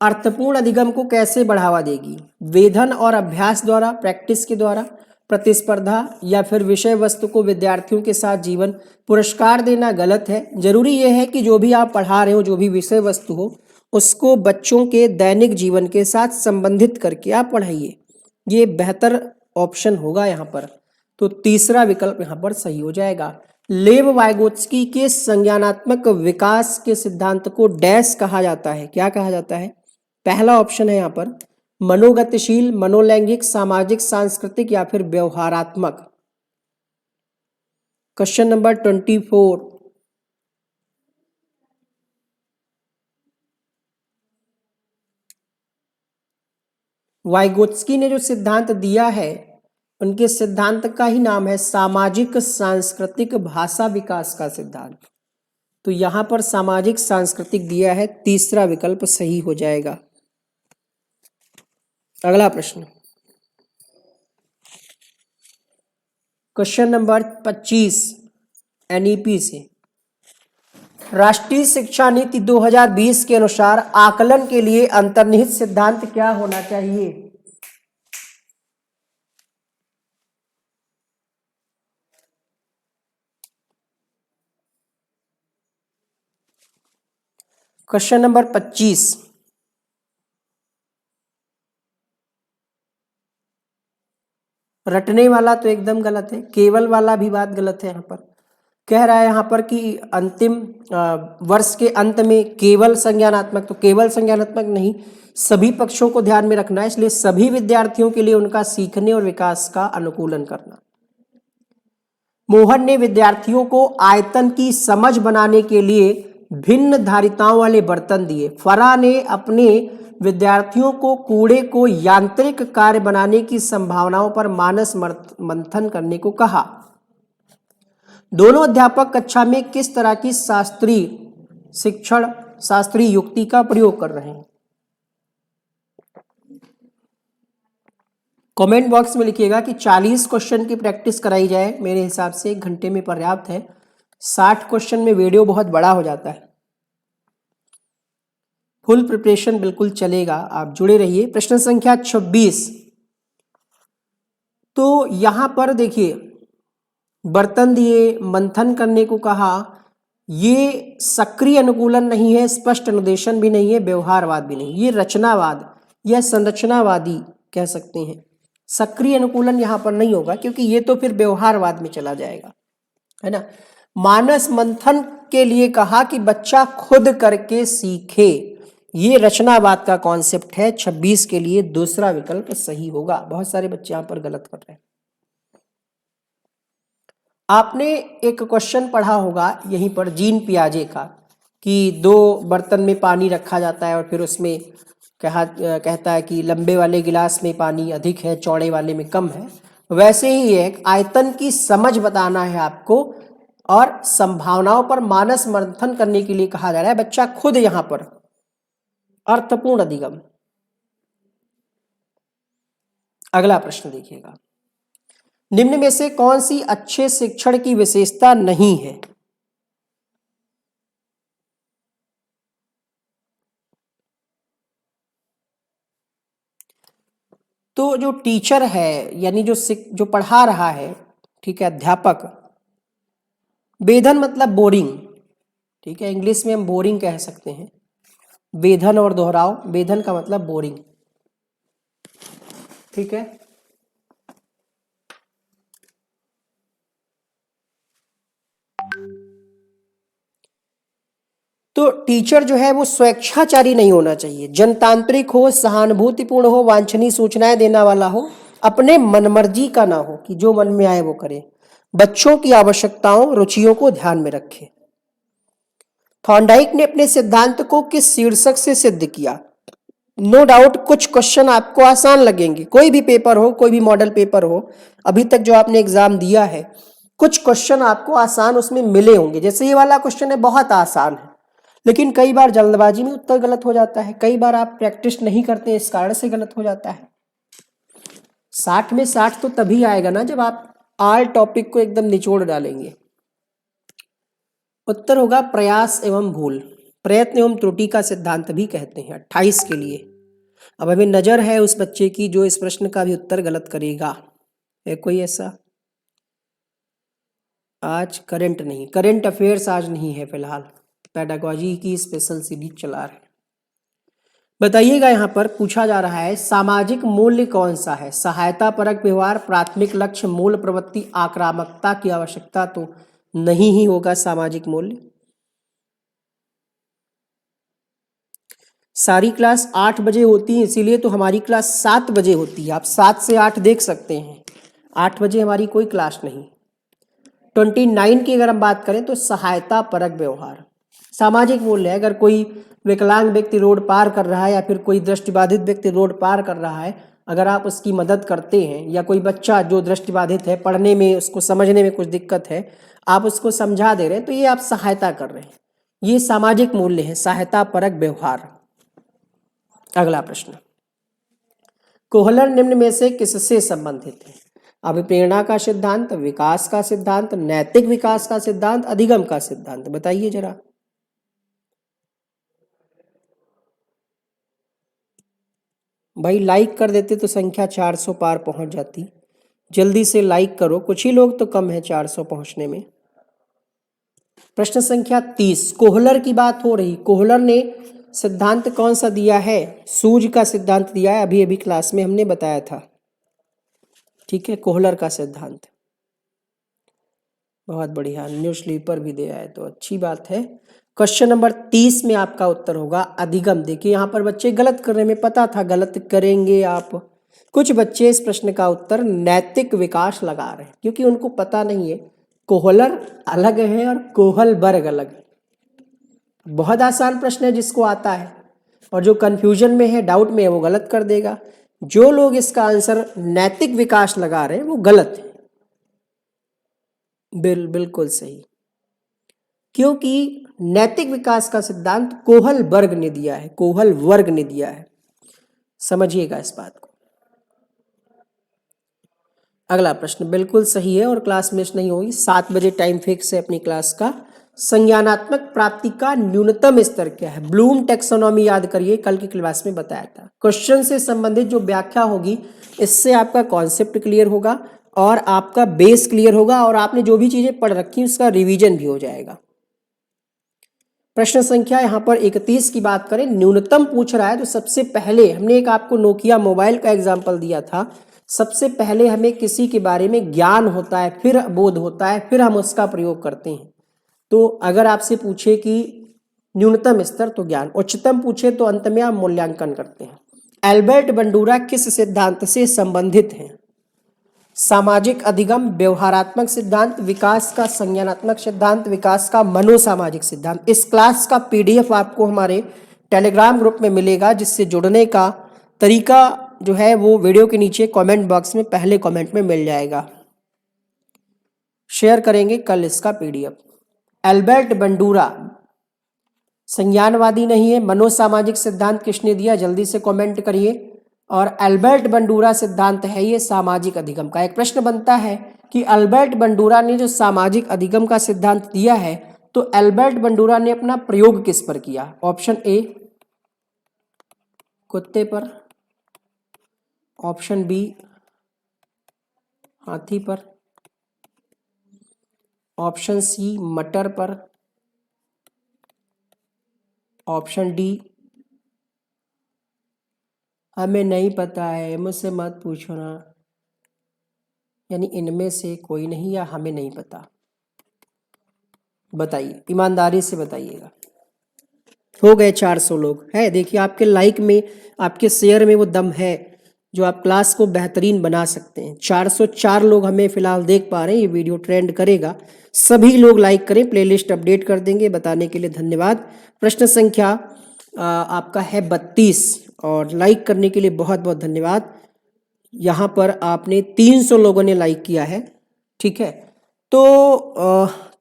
अर्थपूर्ण अधिगम को कैसे बढ़ावा देगी? वेधन और अभ्यास द्वारा, प्रैक्टिस के द्वारा, प्रतिस्पर्धा, या फिर विषय वस्तु को विद्यार्थियों के साथ जीवन पुरस्कार देना गलत है। जरूरी यह है कि जो भी आप पढ़ा रहे हो, जो भी विषय वस्तु हो, उसको बच्चों के दैनिक जीवन के साथ संबंधित करके आप पढ़ाइए। ये बेहतर ऑप्शन होगा यहाँ पर। तो तीसरा विकल्प यहाँ पर सही हो जाएगा। लेव वाइगोत्स्की के संज्ञानात्मक विकास के सिद्धांत को डैश कहा जाता है? क्या कहा जाता है? पहला ऑप्शन है यहाँ पर मनोगतिशील, मनोलैंगिक, सामाजिक, सांस्कृतिक, या फिर व्यवहारात्मक। Question number 24। वाइगोत्स्की ने जो सिद्धांत दिया है, उनके सिद्धांत का ही नाम है सामाजिक सांस्कृतिक भाषा विकास का सिद्धांत। तो यहां पर सामाजिक सांस्कृतिक दिया है, तीसरा विकल्प सही हो जाएगा। अगला प्रश्न, क्वेश्चन नंबर 25 एनईपी से। राष्ट्रीय शिक्षा नीति 2020 के अनुसार आकलन के लिए अंतर्निहित सिद्धांत क्या होना चाहिए? Question number 25। रटने वाला तो एकदम गलत है, केवल वाला भी बात गलत है। यहाँ पर कह रहा है यहाँ पर कि अंतिम वर्ष के अंत में केवल संज्ञानात्मक, तो केवल संज्ञानात्मक नहीं, सभी पक्षों को ध्यान में रखना है। इसलिए सभी विद्यार्थियों के लिए उनका सीखने और विकास का अनुकूलन करना। मोहन ने विद्यार्थियों को आयतन की समझ बनाने के लिए भिन्न धारिताओं वाले बर्तन दिए। फरा ने अपने विद्यार्थियों को कूड़े को यांत्रिक कार्य बनाने की संभावनाओं पर मानस मंथन करने को कहा। दोनों अध्यापक कक्षा में किस तरह की शास्त्रीय शिक्षण, शास्त्रीय युक्ति का प्रयोग कर रहे हैं? कमेंट बॉक्स में लिखिएगा कि 40 क्वेश्चन की प्रैक्टिस कराई जाए। मेरे हिसाब से 1 घंटे में पर्याप्त है। 60 क्वेश्चन में वीडियो बहुत बड़ा हो जाता है। फुल प्रिपरेशन बिल्कुल चलेगा, आप जुड़े रहिए। प्रश्न संख्या 26। तो यहां पर देखिए, बर्तन दिए, मंथन करने को कहा। ये सक्रिय अनुकूलन नहीं है, स्पष्ट अनुदेशन भी नहीं है, व्यवहारवाद भी नहीं, ये रचनावाद या संरचनावादी कह सकते हैं। सक्रिय अनुकूलन यहां पर नहीं होगा, क्योंकि ये तो फिर व्यवहारवाद में चला जाएगा, है ना। मानस मंथन के लिए कहा कि बच्चा खुद करके सीखे, ये रचनावाद का कॉन्सेप्ट है। 26 के लिए दूसरा विकल्प सही होगा। बहुत सारे बच्चे यहां पर गलत कर रहे हैं। आपने एक क्वेश्चन पढ़ा होगा यहीं पर जीन पियाजे का, कि 2 बर्तन में पानी रखा जाता है और फिर उसमें कहता है कि लंबे वाले गिलास में पानी अधिक है, चौड़े वाले में कम है। वैसे ही एक आयतन की समझ बताना है आपको, और संभावनाओं पर मानस मंथन करने के लिए कहा जा रहा है। बच्चा खुद यहां पर अर्थपूर्ण अधिगम। अगला प्रश्न देखिएगा, निम्न में से कौन सी अच्छे शिक्षण की विशेषता नहीं है? तो जो टीचर है, यानी जो पढ़ा रहा है, ठीक है, अध्यापक, वेधन मतलब बोरिंग, ठीक है, इंग्लिश में हम बोरिंग कह सकते हैं। वेधन और दोहराव, वेधन का मतलब बोरिंग, ठीक है। तो तो टीचर जो है वो स्वेच्छाचारी नहीं होना चाहिए, जनतांत्रिक हो, सहानुभूतिपूर्ण हो, वांछनीय सूचनाएं देने वाला हो, अपने मनमर्जी का ना हो कि जो मन में आए वो करे, बच्चों की आवश्यकताओं रुचियों को ध्यान में रखे। थॉर्नडाइक ने अपने सिद्धांत को किस शीर्षक से सिद्ध किया? नो डाउट कुछ क्वेश्चन आपको आसान लगेंगे, कोई भी पेपर हो, कोई भी मॉडल पेपर हो, अभी तक जो आपने एग्जाम दिया है कुछ क्वेश्चन आपको आसान उसमें मिले होंगे। जैसे ये वाला क्वेश्चन है, बहुत आसान है, लेकिन कई बार जल्दबाजी में उत्तर गलत हो जाता है, कई बार आप प्रैक्टिस नहीं करते, इस कारण से गलत हो जाता है। 60 में 60 तो तभी आएगा ना जब आप आल टॉपिक को एकदम निचोड़ डालेंगे। उत्तर होगा प्रयास एवं भूल, प्रयत्न एवं त्रुटि का सिद्धांत भी कहते हैं। 28 के लिए अब हमें नजर है उस बच्चे की जो इस प्रश्न का भी उत्तर गलत करेगा। है कोई ऐसा? आज करंट नहीं, करंट अफेयर्स आज नहीं है फिलहाल, पेडागोजी की स्पेशल सीरीज चला रहे हैं। बताइएगा, यहाँ पर पूछा जा रहा है सामाजिक मूल्य कौन सा है? सहायता परक व्यवहार, प्राथमिक लक्ष्य, मूल प्रवृत्ति, आक्रामकता की आवश्यकता तो नहीं ही होगा सामाजिक मूल्य। सारी क्लास 8 बजे होती है, इसीलिए तो हमारी क्लास 7 बजे होती है। आप 7 से 8 देख सकते हैं, 8 बजे हमारी कोई क्लास नहीं। 29 की अगर हम बात करें तो सहायता परक व्यवहार सामाजिक मूल्य है। अगर कोई विकलांग व्यक्ति रोड पार कर रहा है या फिर कोई दृष्टिबाधित व्यक्ति रोड पार कर रहा है, अगर आप उसकी मदद करते हैं, या कोई बच्चा जो दृष्टिबाधित है, पढ़ने में उसको समझने में कुछ दिक्कत है, आप उसको समझा दे रहे हैं, तो ये आप सहायता कर रहे हैं, ये सामाजिक मूल्य है, सहायता परक व्यवहार। अगला प्रश्न, कोहलर निम्न में से किससे संबंधित है? अभिप्रेरणा का सिद्धांत, विकास का सिद्धांत, नैतिक विकास का सिद्धांत, अधिगम का सिद्धांत, बताइए जरा। भाई लाइक कर देते तो संख्या 400 पार पहुंच जाती, जल्दी से लाइक करो, कुछ ही लोग तो कम है 400 पहुंचने में। प्रश्न संख्या 30, कोहलर की बात हो रही, कोहलर ने सिद्धांत कौन सा दिया है? सूज का सिद्धांत दिया है, अभी अभी क्लास में हमने बताया था, ठीक है, कोहलर का सिद्धांत। बहुत बढ़िया, न्यूज स्लीपर भी दिया है तो अच्छी बात है। क्वेश्चन नंबर 30 में आपका उत्तर होगा अधिगम। देखिए यहाँ पर बच्चे गलत करने में पता था गलत करेंगे आप, कुछ बच्चे इस प्रश्न का उत्तर नैतिक विकास लगा रहे हैं क्योंकि उनको पता नहीं है कोहलर अलग है और कोहलबर्ग अलग है। बहुत आसान प्रश्न है, जिसको आता है, और जो कंफ्यूजन में है, डाउट में है, वो गलत कर देगा। जो लोग इसका आंसर नैतिक विकास लगा रहे हैं वो गलत है। बिल्कुल सही, क्योंकि नैतिक विकास का सिद्धांत कोहलबर्ग ने दिया है, कोहलवर्ग ने दिया है, समझिएगा इस बात को। अगला प्रश्न बिल्कुल सही है और क्लास मिस नहीं होगी, 7 बजे टाइम फिक्स है अपनी क्लास का। संज्ञानात्मक प्राप्ति का न्यूनतम स्तर क्या है? ब्लूम टैक्सोनॉमी याद करिए, कल की क्लास में बताया था। क्वेश्चन से संबंधित जो व्याख्या होगी, इससे आपका कॉन्सेप्ट क्लियर होगा और आपका बेस क्लियर होगा, और आपने जो भी चीजें पढ़ रखी उसका रिवीजन भी हो जाएगा। प्रश्न संख्या यहाँ पर 31 की बात करें, न्यूनतम पूछ रहा है, तो सबसे पहले हमने एक आपको नोकिया मोबाइल का एग्जाम्पल दिया था। सबसे पहले हमें किसी के बारे में ज्ञान होता है, फिर बोध होता है, फिर हम उसका प्रयोग करते हैं। तो अगर आपसे पूछे कि न्यूनतम स्तर तो ज्ञान, उच्चतम पूछे तो अंत में आप मूल्यांकन करते हैं। एल्बर्ट बंडूरा किस सिद्धांत से संबंधित हैं? सामाजिक अधिगम, व्यवहारात्मक सिद्धांत, विकास का संज्ञानात्मक सिद्धांत, विकास का मनोसामाजिक सिद्धांत। इस क्लास का पीडीएफ आपको हमारे टेलीग्राम ग्रुप में मिलेगा, जिससे जुड़ने का तरीका जो है वो वीडियो के नीचे कमेंट बॉक्स में पहले कमेंट में मिल जाएगा। शेयर करेंगे कल इसका पीडीएफ। एल्बर्ट बंडूरा संज्ञानवादी नहीं है, मनोसामाजिक सिद्धांत किसने दिया, जल्दी से कमेंट करिए। और अल्बर्ट बंडूरा सिद्धांत है ये सामाजिक अधिगम का। एक प्रश्न बनता है कि अल्बर्ट बंडूरा ने जो सामाजिक अधिगम का सिद्धांत दिया है, तो अल्बर्ट बंडूरा ने अपना प्रयोग किस पर किया? ऑप्शन ए कुत्ते पर, ऑप्शन बी हाथी पर, ऑप्शन सी मटर पर, ऑप्शन डी हमें नहीं पता है, मुझसे मत पूछो ना, यानी इनमें से कोई नहीं या हमें नहीं पता। बताइए, ईमानदारी से बताइएगा। हो गए 400 लोग है। देखिए आपके लाइक में, आपके शेयर में वो दम है जो आप क्लास को बेहतरीन बना सकते हैं। 404 लोग हमें फिलहाल देख पा रहे हैं। ये वीडियो ट्रेंड करेगा, सभी लोग लाइक करें, प्लेलिस्ट अपडेट कर देंगे। बताने के लिए धन्यवाद। प्रश्न संख्या आपका है 32 और लाइक करने के लिए बहुत बहुत धन्यवाद। यहाँ पर आपने 300 लोगों ने लाइक किया है, ठीक है। तो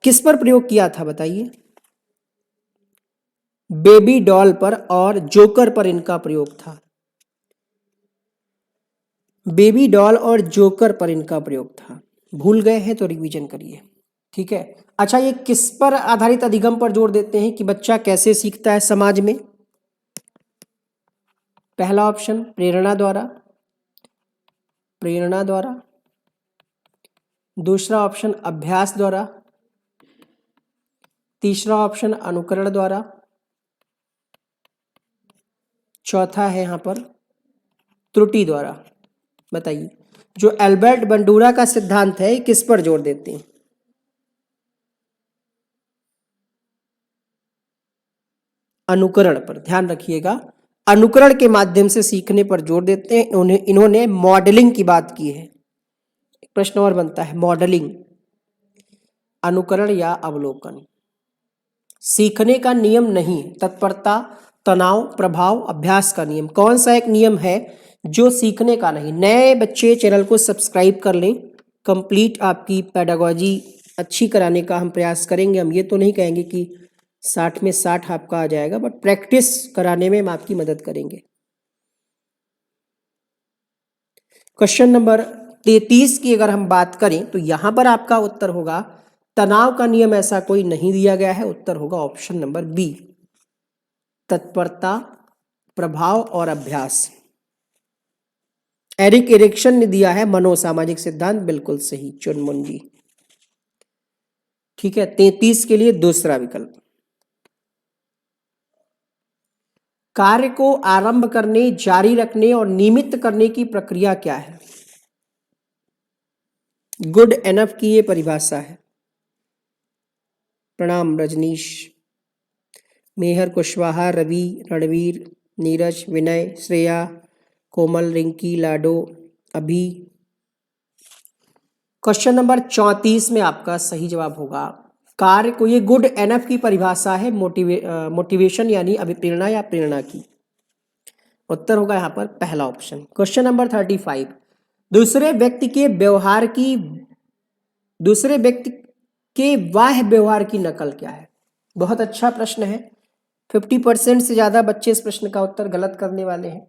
किस पर प्रयोग किया था बताइए? बेबी डॉल पर और जोकर पर इनका प्रयोग था। बेबी डॉल और जोकर पर इनका प्रयोग था। भूल गए हैं तो रिवीजन करिए, ठीक है। अच्छा, ये किस पर आधारित अधिगम पर जोर देते हैं कि बच्चा कैसे सीखता है समाज में? पहला ऑप्शन प्रेरणा द्वारा, प्रेरणा द्वारा। दूसरा ऑप्शन अभ्यास द्वारा। तीसरा ऑप्शन अनुकरण द्वारा। चौथा है यहां पर त्रुटि द्वारा। बताइए, जो एल्बर्ट बंडूरा का सिद्धांत है किस पर जोर देते हैं? अनुकरण पर। ध्यान रखिएगा, अनुकरण के माध्यम से सीखने पर जोर देते हैं। इन्होंने मॉडलिंग की बात की है। एक प्रश्न और बनता है, मॉडलिंग, अनुकरण या अवलोकन। सीखने का नियम नहीं, तत्परता, तनाव, प्रभाव, अभ्यास का नियम। कौन सा एक नियम है जो सीखने का नहीं? नए बच्चे चैनल को सब्सक्राइब कर लें। कंप्लीट आपकी पेडागोजी अच्छी कराने का हम प्रयास करेंगे। हम ये तो नहीं कहेंगे कि 60 में 60 आपका आ जाएगा, बट प्रैक्टिस कराने में हम आपकी मदद करेंगे। क्वेश्चन नंबर 33 की अगर हम बात करें तो यहां पर आपका उत्तर होगा तनाव का नियम ऐसा कोई नहीं दिया गया है। उत्तर होगा ऑप्शन नंबर बी, तत्परता, प्रभाव और अभ्यास। एरिक एरिक्सन ने दिया है मनोसामाजिक सिद्धांत, बिल्कुल सही चुनमुन जी, ठीक है। 33 के लिए दूसरा विकल्प। कार्य को आरंभ करने, जारी रखने और नियमित करने की प्रक्रिया क्या है? गुड एनफ की ये परिभाषा है। प्रणाम रजनीश, मेहर, कुशवाहा, रवि, रणवीर, नीरज, विनय, श्रेया, कोमल, रिंकी, लाडो, अभी। क्वेश्चन नंबर 34 में आपका सही जवाब होगा कार्य को, ये गुड एनफ की परिभाषा है मोटिवेशन यानी अभिप्रेरणा या प्रेरणा की। उत्तर होगा यहां पर पहला ऑप्शन। क्वेश्चन नंबर 35, दूसरे व्यक्ति के बाह्य व्यवहार की नकल क्या है? बहुत अच्छा प्रश्न है। 50% से ज्यादा बच्चे इस प्रश्न का उत्तर गलत करने वाले हैं।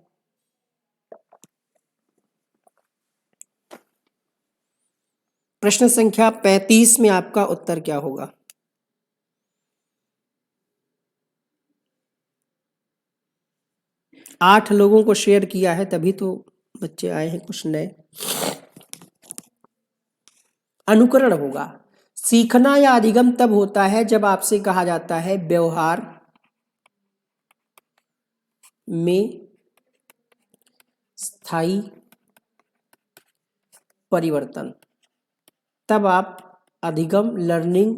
प्रश्न संख्या 35 में आपका उत्तर क्या होगा? आठ लोगों को शेयर किया है तभी तो बच्चे आए हैं कुछ नए। अनुकरण होगा। सीखना या अधिगम तब होता है जब आपसे कहा जाता है व्यवहार में स्थायी परिवर्तन, तब आप अधिगम, लर्निंग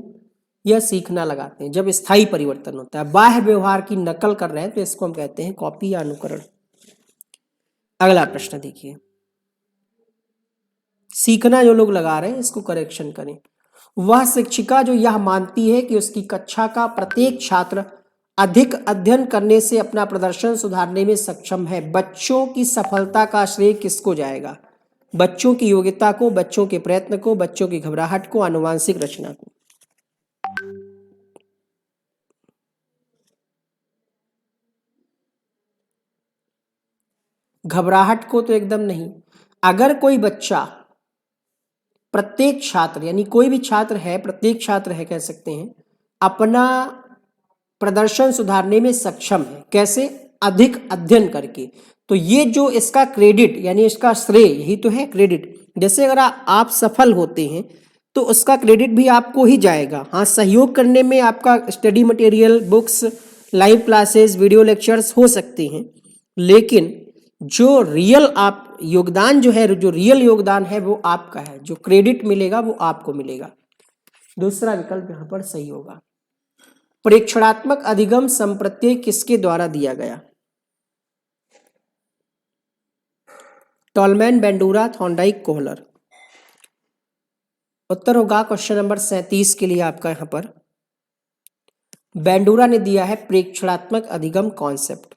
या सीखना लगाते हैं जब स्थायी परिवर्तन होता है। बाह्य व्यवहार की नकल कर रहे हैं तो इसको हम कहते हैं कॉपी या अनुकरण। अगला प्रश्न देखिए, सीखना जो लोग लगा रहे हैं इसको करेक्शन करें। वह शिक्षिका जो यह मानती है कि उसकी कक्षा का प्रत्येक छात्र अधिक अध्ययन करने से अपना प्रदर्शन सुधारने में सक्षम है, बच्चों की सफलता का श्रेय किसको जाएगा? बच्चों की योग्यता को, बच्चों के प्रयत्न को, बच्चों की घबराहट को, आनुवांशिक रचना को? घबराहट को तो एकदम नहीं। अगर कोई बच्चा, प्रत्येक छात्र यानी कोई भी छात्र है, प्रत्येक छात्र है कह सकते हैं, अपना प्रदर्शन सुधारने में सक्षम है, कैसे? अधिक अध्ययन करके। तो ये जो इसका क्रेडिट यानी इसका श्रेय, यही तो है क्रेडिट। जैसे अगर आप सफल होते हैं तो उसका क्रेडिट भी आपको ही जाएगा। हाँ, सहयोग करने में आपका study material, books, live classes, video lectures हो सकते हैं, लेकिन जो रियल आप योगदान जो है, जो रियल योगदान है वो आपका है, जो क्रेडिट मिलेगा वो आपको मिलेगा। दूसरा विकल्प यहाँ पर सही होगा। प्रेक्षणात्मक अधिगम संप्रत्यय किसके द्वारा दिया गया? Tolman, Bandura, Thorndike, Kohler. उत्तर होगा क्वेश्चन नंबर 37 के लिए आपका यहाँ पर बेंडूरा ने दिया है प्रेक्षणात्मक अधिगम कॉन्सेप्ट।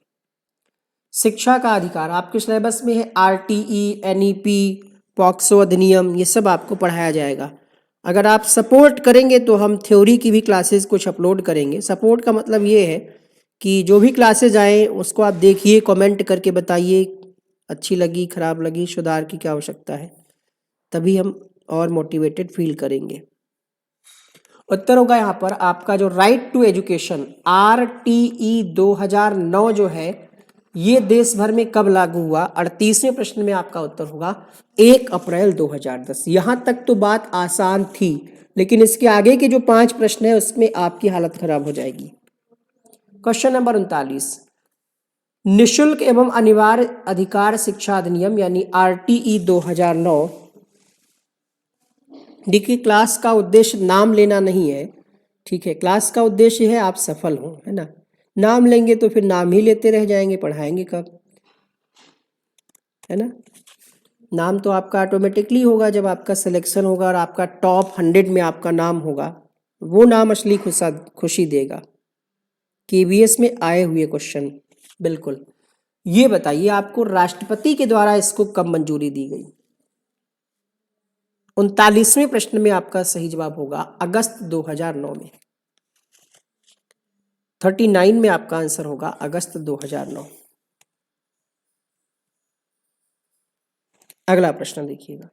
शिक्षा का अधिकार आपके सिलेबस में है, आरटीई, एनईपी, पॉक्सो अधिनियम, ये सब आपको पढ़ाया जाएगा। अगर आप सपोर्ट करेंगे तो हम थ्योरी की भी क्लासेस कुछ अपलोड करेंगे। सपोर्ट का मतलब ये है कि जो भी क्लासेज आए उसको आप देखिए, कमेंट करके बताइए अच्छी लगी, खराब लगी, सुधार की क्या आवश्यकता है, तभी हम और मोटिवेटेड फील करेंगे। उत्तर होगा यहाँ पर आपका जो राइट टू एजुकेशन आरटीई 2009 जो है ये देश भर में कब लागू हुआ? 38वें प्रश्न में आपका उत्तर होगा 1 अप्रैल 2010। यहां तक तो बात आसान थी, लेकिन इसके आगे के जो 5 प्रश्न है उसमें आपकी हालत खराब हो जाएगी। क्वेश्चन नंबर 39, निशुल्क एवं अनिवार्य अधिकार शिक्षा अधिनियम यानी आरटीई 2009। देखिए, क्लास का उद्देश्य नाम लेना नहीं है, ठीक है, क्लास का उद्देश्य है आप सफल हो, है ना। नाम लेंगे तो फिर नाम ही लेते रह जाएंगे, पढ़ाएंगे कब, है ना। नाम तो आपका ऑटोमेटिकली होगा जब आपका सिलेक्शन होगा और आपका टॉप 100 में आपका नाम होगा, वो नाम असली खुशी देगा। केवीएस में आए हुए क्वेश्चन, बिल्कुल। ये बताइए आपको राष्ट्रपति के द्वारा इसको कब मंजूरी दी गई? 39वें प्रश्न में आपका सही जवाब होगा अगस्त 2009 में। 39 में आपका आंसर होगा अगस्त 2009। अगला प्रश्न देखिएगा,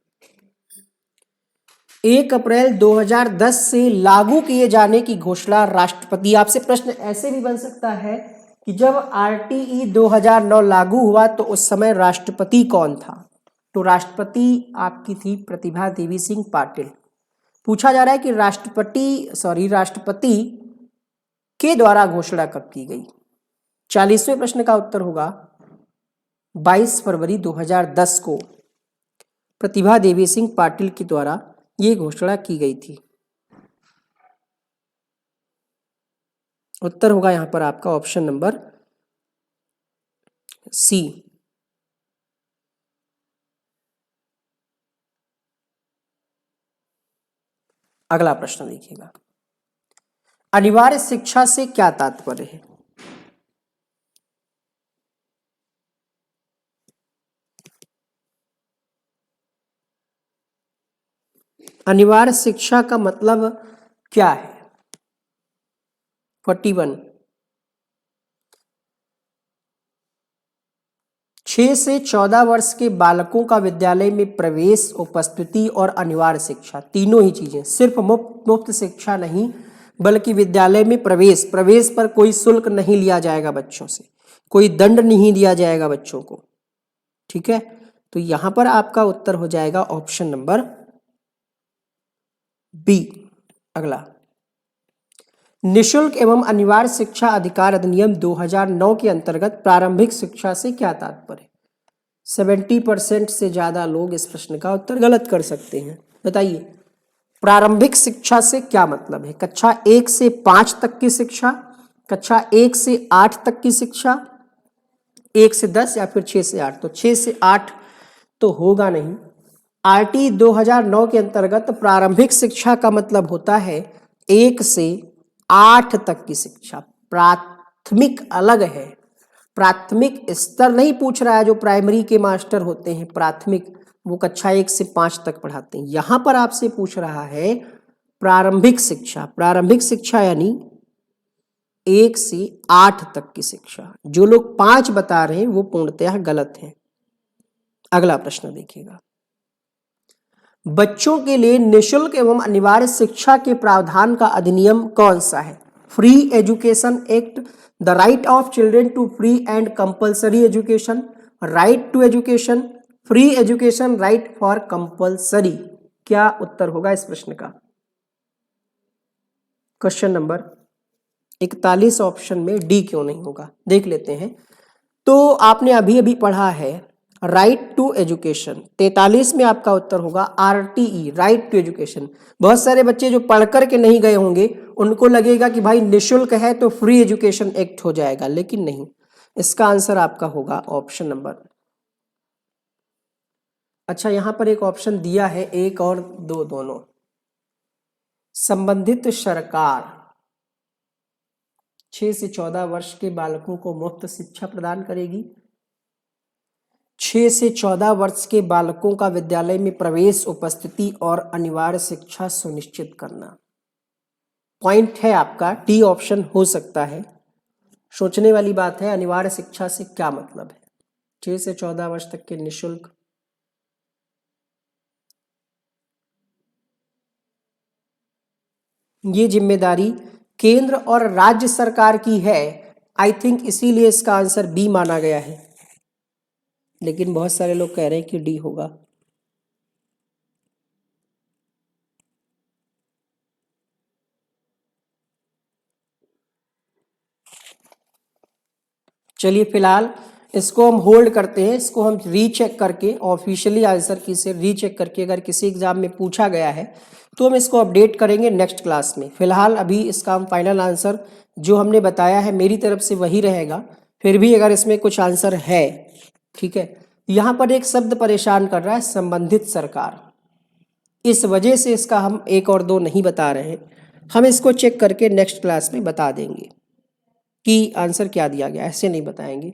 1 अप्रैल 2010 से लागू किए जाने की घोषणा राष्ट्रपति। आपसे प्रश्न ऐसे भी बन सकता है कि जब आरटीई 2009 लागू हुआ तो उस समय राष्ट्रपति कौन था? तो राष्ट्रपति आपकी थी प्रतिभा देवी सिंह पाटिल। पूछा जा रहा है कि राष्ट्रपति के द्वारा घोषणा कब की गई? 40वें प्रश्न का उत्तर होगा 22 फरवरी 2010 को प्रतिभा देवी सिंह पाटिल के द्वारा ये घोषणा की गई थी। उत्तर होगा यहां पर आपका ऑप्शन नंबर सी। अगला प्रश्न देखिएगा, अनिवार्य शिक्षा से क्या तात्पर्य है? अनिवार्य शिक्षा का मतलब क्या है? 41, 6 से 14 वर्ष के बालकों का विद्यालय में प्रवेश, उपस्थिति और अनिवार्य शिक्षा, तीनों ही चीजें, सिर्फ मुफ्त शिक्षा नहीं बल्कि विद्यालय में प्रवेश पर कोई शुल्क नहीं लिया जाएगा बच्चों से, कोई दंड नहीं दिया जाएगा बच्चों को, ठीक है। तो यहां पर आपका उत्तर हो जाएगा ऑप्शन नंबर बी। अगला, निशुल्क एवं अनिवार्य शिक्षा अधिकार अधिनियम 2009 के अंतर्गत प्रारंभिक शिक्षा से क्या तात्पर्य? 70% से ज्यादा लोग इस प्रश्न का उत्तर गलत कर सकते हैं। बताइए, प्रारंभिक शिक्षा से क्या मतलब है? कक्षा 1 से 5 तक की शिक्षा, कक्षा 1 से 8 तक की शिक्षा, 1 से 10 या फिर 6 से 8? तो 6 से 8 तो होगा नहीं। आरटी 2009 के अंतर्गत प्रारंभिक शिक्षा का मतलब होता है 1 से 8 तक की शिक्षा। प्राथमिक अलग है, प्राथमिक स्तर नहीं पूछ रहा है जो प्राइमरी के मास्टर होते हैं, प्राथमिक वो कक्षा 1 से 5 तक पढ़ाते हैं। यहां पर आपसे पूछ रहा है प्रारंभिक शिक्षा। प्रारंभिक शिक्षा यानी 1 से 8 तक की शिक्षा। जो लोग 5 बता रहे हैं वो पूर्णतः गलत है। अगला प्रश्न देखिएगा, बच्चों के लिए निशुल्क एवं अनिवार्य शिक्षा के प्रावधान का अधिनियम कौन सा है? Free education act, the right of children to free and compulsory education, right to education, free education, right for compulsory. क्या उत्तर होगा इस प्रश्न का? क्वेश्चन नंबर 41 ऑप्शन में डी क्यों नहीं होगा, देख लेते हैं। तो आपने अभी अभी पढ़ा है राइट टू एजुकेशन, 43 में आपका उत्तर होगा आरटीई, राइट टू एजुकेशन। बहुत सारे बच्चे जो पढ़ कर के नहीं गए होंगे उनको लगेगा कि भाई निशुल्क है तो फ्री एजुकेशन एक्ट हो जाएगा, लेकिन नहीं। इसका आंसर आपका होगा ऑप्शन नंबर। अच्छा, यहां पर एक ऑप्शन दिया है 1 और 2 दोनों। संबंधित सरकार 6 से 14 वर्ष के बालकों को मुफ्त शिक्षा प्रदान करेगी। 6 से 14 वर्ष के बालकों का विद्यालय में प्रवेश, उपस्थिति और अनिवार्य शिक्षा सुनिश्चित करना। पॉइंट है आपका, डी ऑप्शन हो सकता है। सोचने वाली बात है, अनिवार्य शिक्षा से क्या मतलब है? 6 से 14 वर्ष तक के निशुल्क। ये जिम्मेदारी केंद्र और राज्य सरकार की है। आई थिंक इसीलिए इसका आंसर बी माना गया है, लेकिन बहुत सारे लोग कह रहे हैं कि डी होगा। चलिए फिलहाल इसको हम होल्ड करते हैं, इसको हम रीचेक करके ऑफिशियली आंसर की से रीचेक करके अगर किसी एग्जाम में पूछा गया है तो हम इसको अपडेट करेंगे नेक्स्ट क्लास में। फिलहाल अभी इसका हम फाइनल आंसर जो हमने बताया है मेरी तरफ से वही रहेगा। फिर भी अगर इसमें कुछ आंसर है, ठीक है। यहाँ पर एक शब्द परेशान कर रहा है, संबंधित सरकार। इस वजह से इसका हम 1 और 2 नहीं बता रहे हैं। हम इसको चेक करके नेक्स्ट क्लास में बता देंगे कि आंसर क्या दिया गया। ऐसे नहीं बताएंगे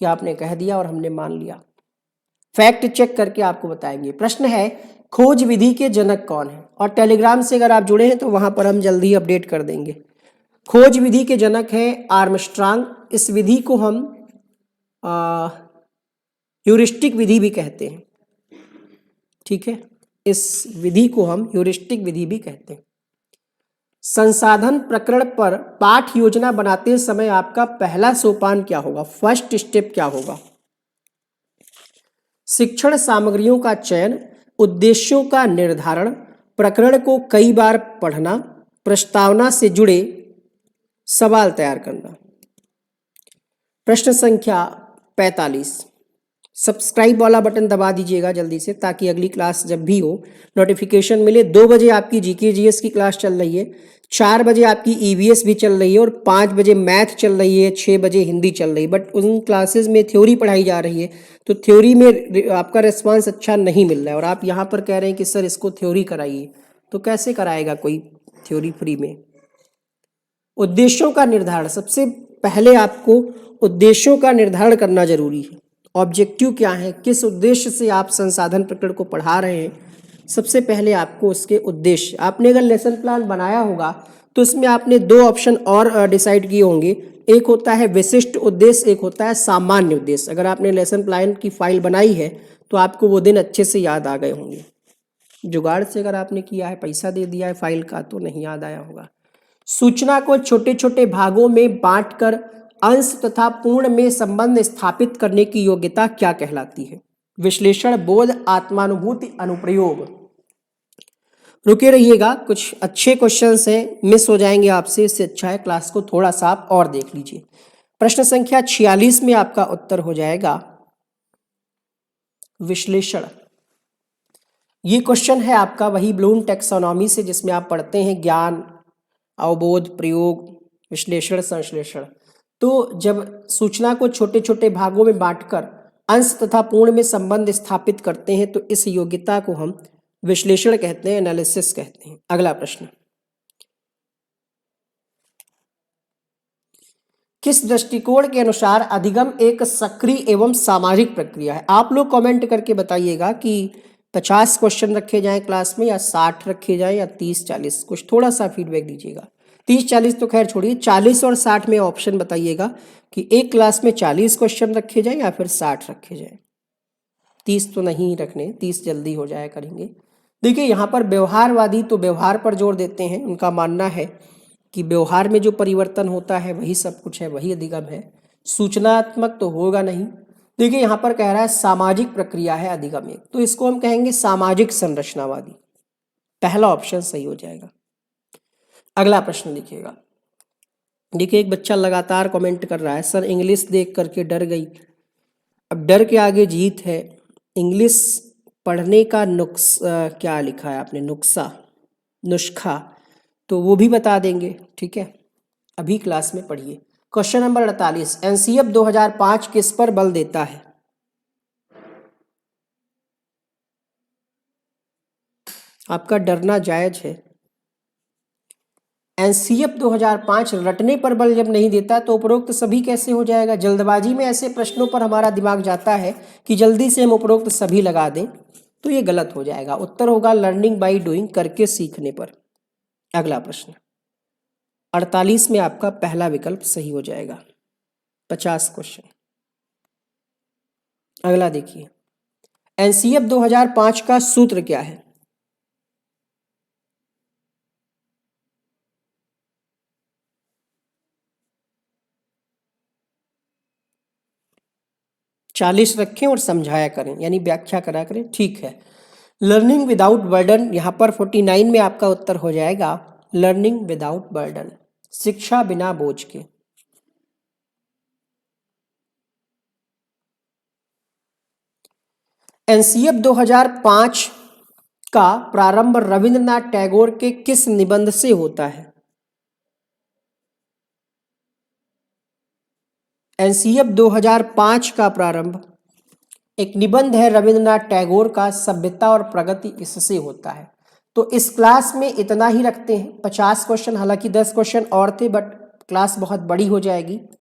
कि आपने कह दिया और हमने मान लिया। फैक्ट चेक करके आपको बताएंगे। प्रश्न है, खोज विधि के जनक कौन है? और टेलीग्राम से अगर आप जुड़े हैं तो वहां पर हम जल्दी अपडेट कर देंगे। खोज विधि के जनक है आर्मस्ट्रांग। इस विधि को हम ह्यूरिस्टिक विधि भी कहते हैं, ठीक है। इस विधि को हम ह्यूरिस्टिक विधि भी कहते हैं। संसाधन प्रकरण पर पाठ योजना बनाते समय आपका पहला सोपान क्या होगा? फर्स्ट स्टेप क्या होगा? शिक्षण सामग्रियों का चयन, उद्देश्यों का निर्धारण, प्रकरण को कई बार पढ़ना, प्रस्तावना से जुड़े सवाल तैयार करना। प्रश्न संख्या 45। सब्सक्राइब वाला बटन दबा दीजिएगा जल्दी से, ताकि अगली क्लास जब भी हो नोटिफिकेशन मिले। 2 बजे आपकी जीके जीएस की क्लास चल रही है, 4 बजे आपकी ईवीएस भी चल रही है और 5 बजे मैथ चल रही है, 6 बजे हिंदी चल रही है। बट उन क्लासेस में थ्योरी पढ़ाई जा रही है, तो थ्योरी में आपका रिस्पांस अच्छा नहीं मिल रहा है। और आप यहाँ पर कह रहे हैं कि सर इसको थ्योरी कराइए, तो कैसे कराएगा कोई थ्योरी फ्री में? उद्देश्यों का निर्धारण, सबसे पहले आपको उद्देश्यों का निर्धारण करना जरूरी है। ऑब्जेक्टिव क्या है, किस उद्देश्य से आप संसाधन प्रकरण को पढ़ा रहे हैं, सबसे पहले आपको उसके उद्देश्य। आपने अगर लेसन प्लान बनाया होगा तो उसमें आपने 2 ऑप्शन और डिसाइड किए होंगे। एक होता है विशिष्ट उद्देश्य, एक होता है सामान्य उद्देश्य। अगर आपने लेसन प्लान की फाइल बनाई है तो आपको वो दिन अच्छे से याद आ गए होंगे। जुगाड़ से अगर आपने किया है, पैसा दे दिया है फाइल का, तो नहीं याद आया होगा। सूचना को छोटे छोटे भागों में बांटकर अंश तथा पूर्ण में संबंध स्थापित करने की योग्यता क्या कहलाती है? विश्लेषण, बोध, आत्मानुभूति, अनुप्रयोग। रुके रहिएगा, कुछ अच्छे क्वेश्चंस हैं, मिस हो जाएंगे आपसे। इससे अच्छा है क्लास को थोड़ा सा आप और देख लीजिए। प्रश्न संख्या 46 में आपका उत्तर हो जाएगा विश्लेषण। ये क्वेश्चन है आपका वही ब्लूम टैक्सोनॉमी से, जिसमें आप पढ़ते हैं ज्ञान, अवबोध, प्रयोग, विश्लेषण, संश्लेषण। तो जब सूचना को छोटे छोटे भागों में बांटकर अंश तथा पूर्ण में संबंध स्थापित करते हैं तो इस योग्यता को हम विश्लेषण कहते हैं, एनालिसिस कहते हैं। अगला प्रश्न, किस दृष्टिकोण के अनुसार अधिगम एक सक्रिय एवं सामाजिक प्रक्रिया है? आप लोग कमेंट करके बताइएगा कि 50 क्वेश्चन रखे जाएं क्लास में, या 60 रखे जाएं, या 30-40। कुछ थोड़ा सा फीडबैक दीजिएगा। 30-40 तो खैर छोड़िए, 40 और 60 में ऑप्शन बताइएगा कि एक क्लास में 40 क्वेश्चन रखे जाएं या फिर 60 रखे जाएं। 30 तो नहीं रखने, 30 जल्दी हो जाया करेंगे। देखिए यहाँ पर व्यवहारवादी तो व्यवहार पर जोर देते हैं। उनका मानना है कि व्यवहार में जो परिवर्तन होता है वही सब कुछ है, वही अधिगम है। सूचनात्मक तो होगा नहीं। देखिए यहाँ पर कह रहा है सामाजिक प्रक्रिया है अधिगम एक, तो इसको हम कहेंगे सामाजिक संरचनावादी। पहला ऑप्शन सही हो जाएगा। अगला प्रश्न लिखिएगा। देखिए एक बच्चा लगातार कमेंट कर रहा है, सर इंग्लिश देख करके डर गई। अब डर के आगे जीत है। इंग्लिश पढ़ने का क्या लिखा है आपने? नुस्खा। तो वो भी बता देंगे, ठीक है। अभी क्लास में पढ़िए। क्वेश्चन नंबर 48, एनसीएफ 2005 किस पर बल देता है? आपका डरना जायज है। एनसीएफ 2005 रटने पर बल जब नहीं देता तो उपरोक्त सभी कैसे हो जाएगा? जल्दबाजी में ऐसे प्रश्नों पर हमारा दिमाग जाता है कि जल्दी से हम उपरोक्त सभी लगा दें, तो ये गलत हो जाएगा। उत्तर होगा लर्निंग बाय डूइंग, करके सीखने पर। अगला प्रश्न 48 में आपका पहला विकल्प सही हो जाएगा। 50 क्वेश्चन। अगला देखिए, एनसीएफ 2005 का सूत्र क्या है? चालीस रखें और समझाया करें, यानी व्याख्या करा करें, ठीक है। लर्निंग विदाउट बर्डन, यहाँ पर 49 में आपका उत्तर हो जाएगा लर्निंग विदाउट बर्डन, शिक्षा बिना बोझ के। एनसीएफ 2005 का प्रारंभ रविंद्रनाथ टैगोर के किस निबंध से होता है? एनसीएफ 2005 का प्रारंभ एक निबंध है रविंद्रनाथ टैगोर का, सभ्यता और प्रगति, इससे होता है। तो इस क्लास में इतना ही रखते हैं। 50 क्वेश्चन, हालांकि 10 क्वेश्चन और थे, बट क्लास बहुत बड़ी हो जाएगी।